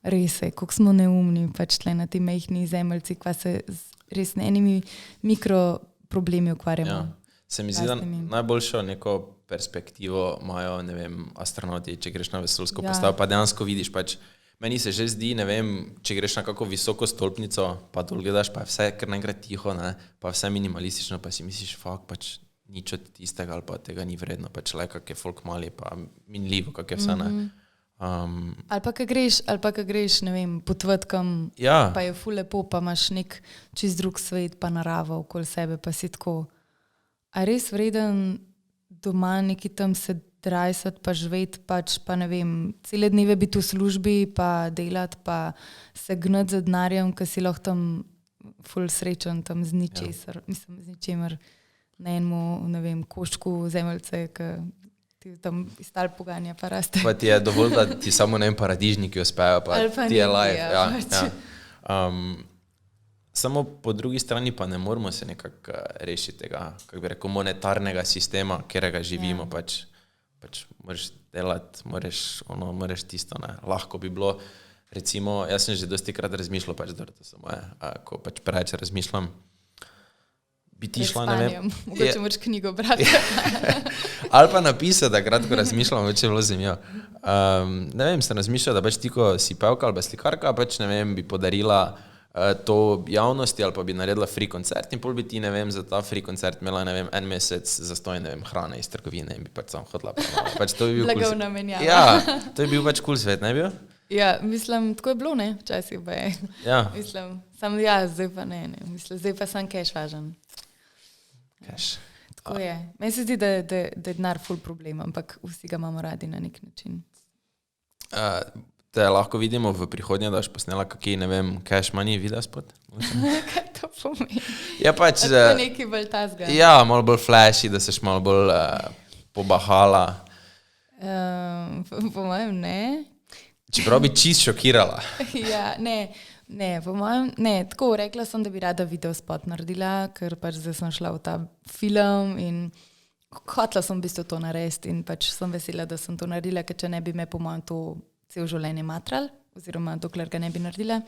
res je, koliko smo neumni, pač tle na ti mehni zemeljci, kva se z res enimi mikroproblemi ukvarjamo. Ja. Se mi zdi, da najboljšo neko perspektivo imajo, ne vem, astronauti, če greš na vesoljsko postavo, pa dejansko vidiš pač, meni se že zdi, ne vem, če greš na kako visoko stolpnico, pa dol gledaš, pa je vse kar naenkrat tiho, ne, pa vse minimalistično, pa si misliš, fuck, pač nič od tistega ali pa tega ni vredno, pač le kak je folk mali, pa minljivo, kak je vse, ne. Ali pa ka greš, ne vem, potvati kam, Ja. pa je ful lepo, pa imaš nek čist drug svet, pa naravo okoli sebe, pa si tako, a res vreden doma neki tam se drajsati, pa živeti, pač pa ne vem, cele dneve biti v službi, pa delati, pa se gnati za denarjem, ki si lahko tam ful srečen, tam z ničesar, mislim, z ničemer, na enemu, ne vem, koščku zemeljce, ki ti tam istal poganja, pa raste. Pa ti je dovolj, da ti samo, ne vem, paradižniki uspejo, pa Ali pa ti je nekaj, life. ja, Ja, pač. ja. Samo po drugi strani pa ne moramo se nekako rešiti tega, kako bi rekel, monetarnega sistema, kjerega živimo, pač moraš delati, moraš tisto, ne. Lahko bi bilo, recimo, jaz sem že dosti krat razmišljal, pač dobro, to so moje, ko pač preveč razmišljam, bi ti šla, ne vem. Mogoče moraš knjigo brati. Ali pa napisati, da kratko razmišljam, več je bilo zanimivo. Ne vem, sem razmišljal, da pač ti, ko si pevka ali pa slikarka, pač ne vem, bi podarila to javnosti ali pa bi naredila free koncert in pol bi ti, ne vem, za ta free koncert imela, ne vem, en mesec zastonj, ne vem, hrane iz trgovine in bi pač sam hodila. Pač to bi bil Blagovna menjava. Ja, to bi bil pač cool svet, ne bi bil? Ja, mislim, tako je bilo, ne, včasih pa je. Ja. Mislim, sam ja, zdaj pa ne, mislim, zdaj pa sam cash važen. Cash. Tako je. Meni se zdi, da je denar ful problem, ampak vsi ga imamo radi na nek način. Te lahko vidimo v prihodnje, da boš posnela kakšen, ne vem, cash money video spot? Kaj to pomeni? Ja, pač... To je nekaj bolj tazga. Ja, malo bolj flashy, da seš malo bolj pobahala. Po mojem ne. Čeprav bi čist šokirala. Ja, ne, po mojem, ne, tako rekla sem, da bi rada video spot naredila, ker pač zdaj sem šla v ta film in hotela sem v bistvu to narediti in pač sem vesela, da sem to naredila, ker če ne bi me po mojem to cel življenje matral, oziroma dokler ga ne bi naredila,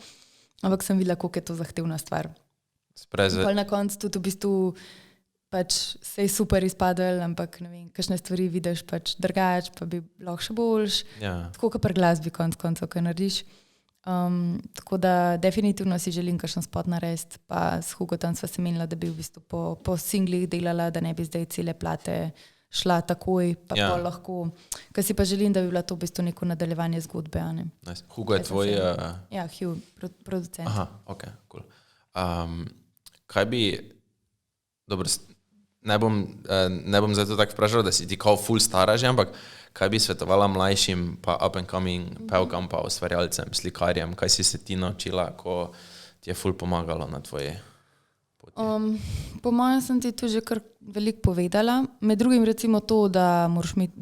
ampak sem videla, koliko je to zahtevna stvar. Pol na koncu tudi v bistvu pač se je super izpadel, ampak ne vem, kakšne stvari vidiš pač drugače, pa bi lahko še boljš. Ja. Tako kot pri glasbi koncev, kaj narediš. Tako da definitivno si želim kakšen spot narediti, pa s Hugotom sva se menila, da bi v bistvu po singlih delala, da ne bi zdaj cele plate šla takoj, pa Ja. pol lahko, ker si pa želim, da bi bila to v bistvu neko nadaljevanje zgodbe, a ne. Nice. Hugo je tvoj... Ja, Hugh, producent. Aha, ok, cool. Kaj bi... Dobro, ne bom zato tako vprašal, da si ti kao ful stara že, ampak kaj bi svetovala mlajšim, pa up and coming pevkam, pa ustvarjalcem, slikarjem, kaj si se ti naučila, ko ti je ful pomagalo na tvoji poti? Po mojem sem ti tu že kar veliko povedala. Med drugim recimo to, da moraš imeti,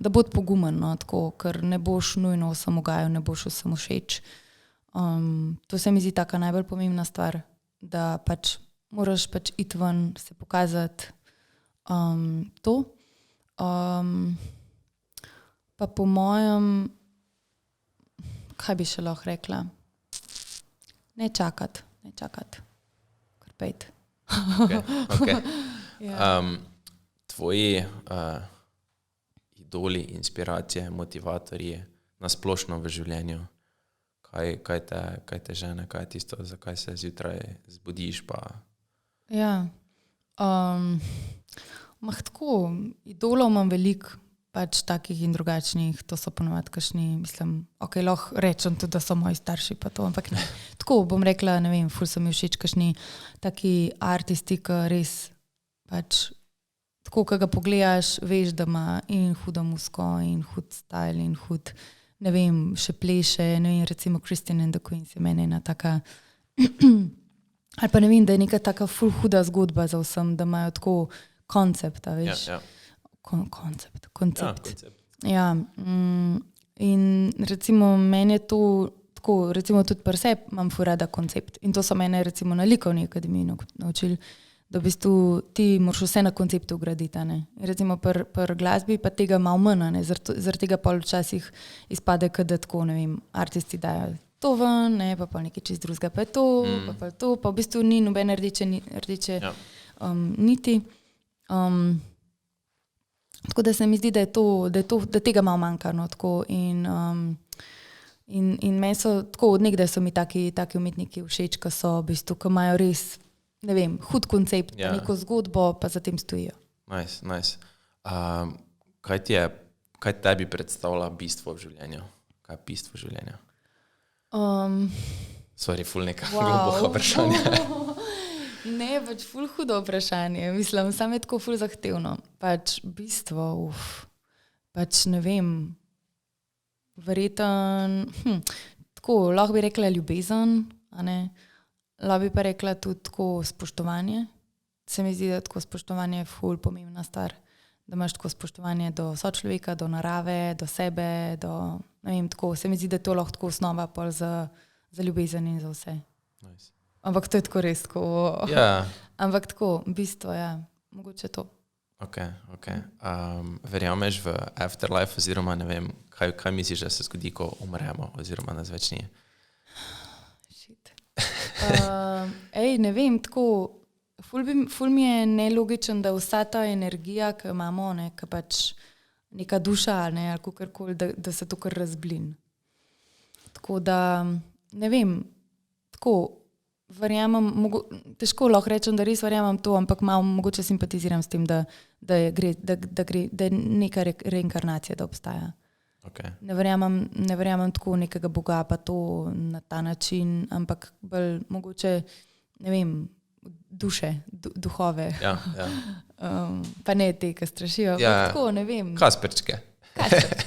da bod pogumen, no, tako, ker ne boš nujno vsem ugajal, ne boš vsem všeč. To se mi zdi taka najbolj pomembna stvar, da pač moraš pač iti ven, se pokazati to. Pa po mojem, kaj bi še lahko rekla? Ne čakati. Kar pejt. Okay. Tvoji idoli, inspiracije, motivatorji na splošno v življenju, kaj te žene, kaj je tisto, zakaj se zjutraj zbudiš, pa... Ja, tako, idolov imam veliko, pač takih in drugačnih, to so ponovadi kakšni, mislim, ok, lahko rečem tudi, da so moji starši pa to, ampak ne. Tako bom rekla, ne vem, ful so mi všeč kakšni taki artisti, ki res pač, tako, ko ga pogledaš, veš, da ima in hudo muziko, in hud style, in hud, ne vem, še pleše, ne vem, recimo Christine and the Queens je meni ena taka, ali pa ne vem, da je neka taka ful huda zgodba za vsem, da imajo tako koncept, veš. Ja. Koncept. Ja, in recimo meni je to tako, recimo tudi pri sebi imam ful rada koncept in to so mene recimo na likovni akademiji naučili, da v bistvu ti moraš vse na konceptu graditi, ne. Recimo pri glasbi pa tega malo manj, ne, zaradi tega pol včasih izpade, da tako, ne vem, artisti dajo to ven, ne, pa nekaj čist drugega, pa je to, pa v bistvu ni nobene rdeče niti. Tako da se mi zdi, da tega malo manjka, no, tako in meni so tako od nekdaj so mi taki umetniki všeč, ki so v bistvu, ki imajo res, ne vem, hud koncept, pa neko zgodbo, pa za tem stojijo. Nice. Kaj tebi predstavlja bistvo v življenju? Kaj je bistvo življenja? Sorry, ful neka globoka vprašanja. Ne, pač ful hudo vprašanje, mislim, samo je tako ful zahtevno. Pač bistvo, pač ne vem, verjeten, tako, lahko bi rekla ljubezen, a ne, lahko bi pa rekla tudi tako spoštovanje. Se mi zdi, da tako spoštovanje je ful pomembna stvar, da imaš tako spoštovanje do sočloveka, do narave, do sebe, ne vem, tako, se mi zdi, da je to lahko tako osnova pol za ljubezen in za vse. Nice. Ampak to je tako res, tako. Ja. Ampak tako, bistvo, ja, mogoče to. Ok. Verjameš v afterlife oziroma ne vem, kaj misliš, da se zgodi, ko umremo oziroma nas več ni? Shit. Ne vem, tako, ful mi je nelogičen, da vsa ta energija, ki imamo, ne, ki pač neka duša, ne, ali kakorkoli, da se to kar razblin. Tako da, ne vem, tako, verjamem, težko lahko rečem, da res verjamem to, ampak malo mogoče simpatiziram s tem, da je neka reinkarnacija, da obstaja. Okay. Ne verjamem tako nekega Boga, pa to na ta način, ampak bolj mogoče, ne vem, duše, duhove. Ja. Pa ne te, ki strašijo. Ja. Tako, ne vem. Kasperčke,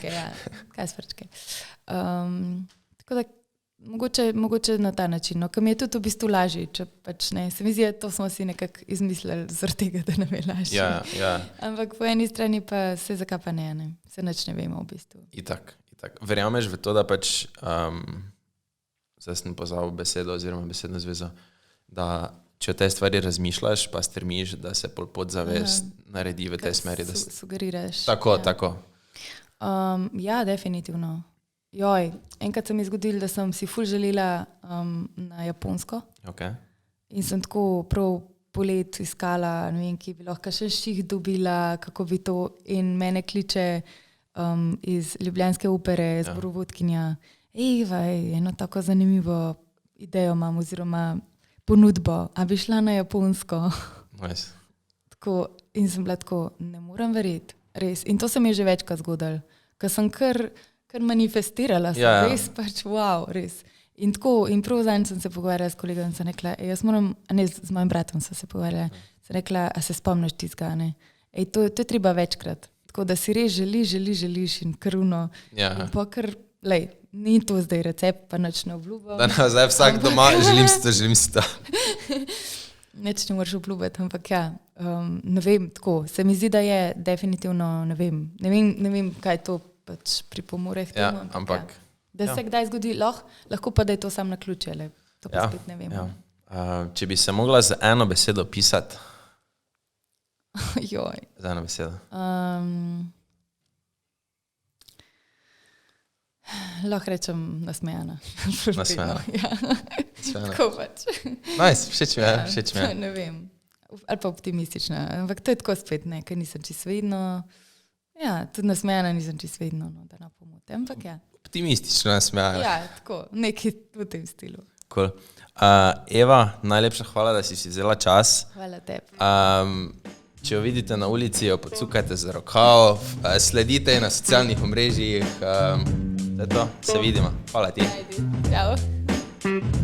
ja. Kasperčke. Tako da mogoče na ta način, no, ker mi je tudi v bistvu lažje, če pač ne, se mi zdi, to smo si nekako izmislili zaradi tega, da nam je lažje. Ja. Ampak po eni strani pa se zakaj pa ne, se nič ne vemo v bistvu. Itak. Verjameš v to, da pač, zdaj sem pozabil besedo oziroma besedno zvezo, da če o tej stvari razmišljaš, pa strmiš, da se podzavest naredi v tej smeri. Da sugeriraš. Tako. Ja, definitivno. Enkrat se mi je zgodilo, da sem si ful želela na Japonsko. Okay. In sem tako prav polet iskala, ne vem, ki bi lahko še ših dobila, kako bi to, in mene kliče iz ljubljanske opere, z Borovodkinja. Eno tako zanimivo idejo imam, oziroma ponudbo, a bi šla na Japonsko. Nice. Tako, in sem bila tako, ne morem verjeti, res. In to se mi je že večkrat zgodilo, ker sem kar manifestirala, res pač, wow, res. In tako, in prav zanj sem se pogovarjala s kolegom in sem rekla, jaz moram, a ne, z mojim bratom sem se pogovarjala, sem rekla, a se spomniš tistega, ne? To je treba večkrat. Tako da si res želiš in krvno. Ja. In pa kar, lej, ni to zdaj recept, pa nič ne obljubam. Da ne, zdaj vsak doma, želim si to. Nič ne moraš obljubiti, ampak ja, ne vem, tako, se mi zdi, da je definitivno, ne vem, kaj to pač pripomore k temu. Ja, ampak ja. Da se kdaj zgodi, lahko pa da je to sam na ključe, ali to pa spet ne vem. Ja. Če bi se mogla z eno besedo pisati. Joj. Z eno besedo. Lahko rečem nasmejana. Nasmejana. Ja. Tako pač. Nice, všeč mi je. Ne vem. Ali pa optimistična. Ampak to je tako spet ne, ker nisem čisto vedno. Ja, tudi nasmejana nisem čisto vedno, no, da na pomote. Ampak ja. Optimistično nasmejana. Ja, tako, nekaj v tem stilu. Cool. Eva, najlepša hvala, da si vzela čas. Hvala tebi. Če jo vidite na ulici, jo pocukajte za rokav, sledite na socialnih omrežjih. To je to, se vidimo. Hvala ti. Ajde, čau.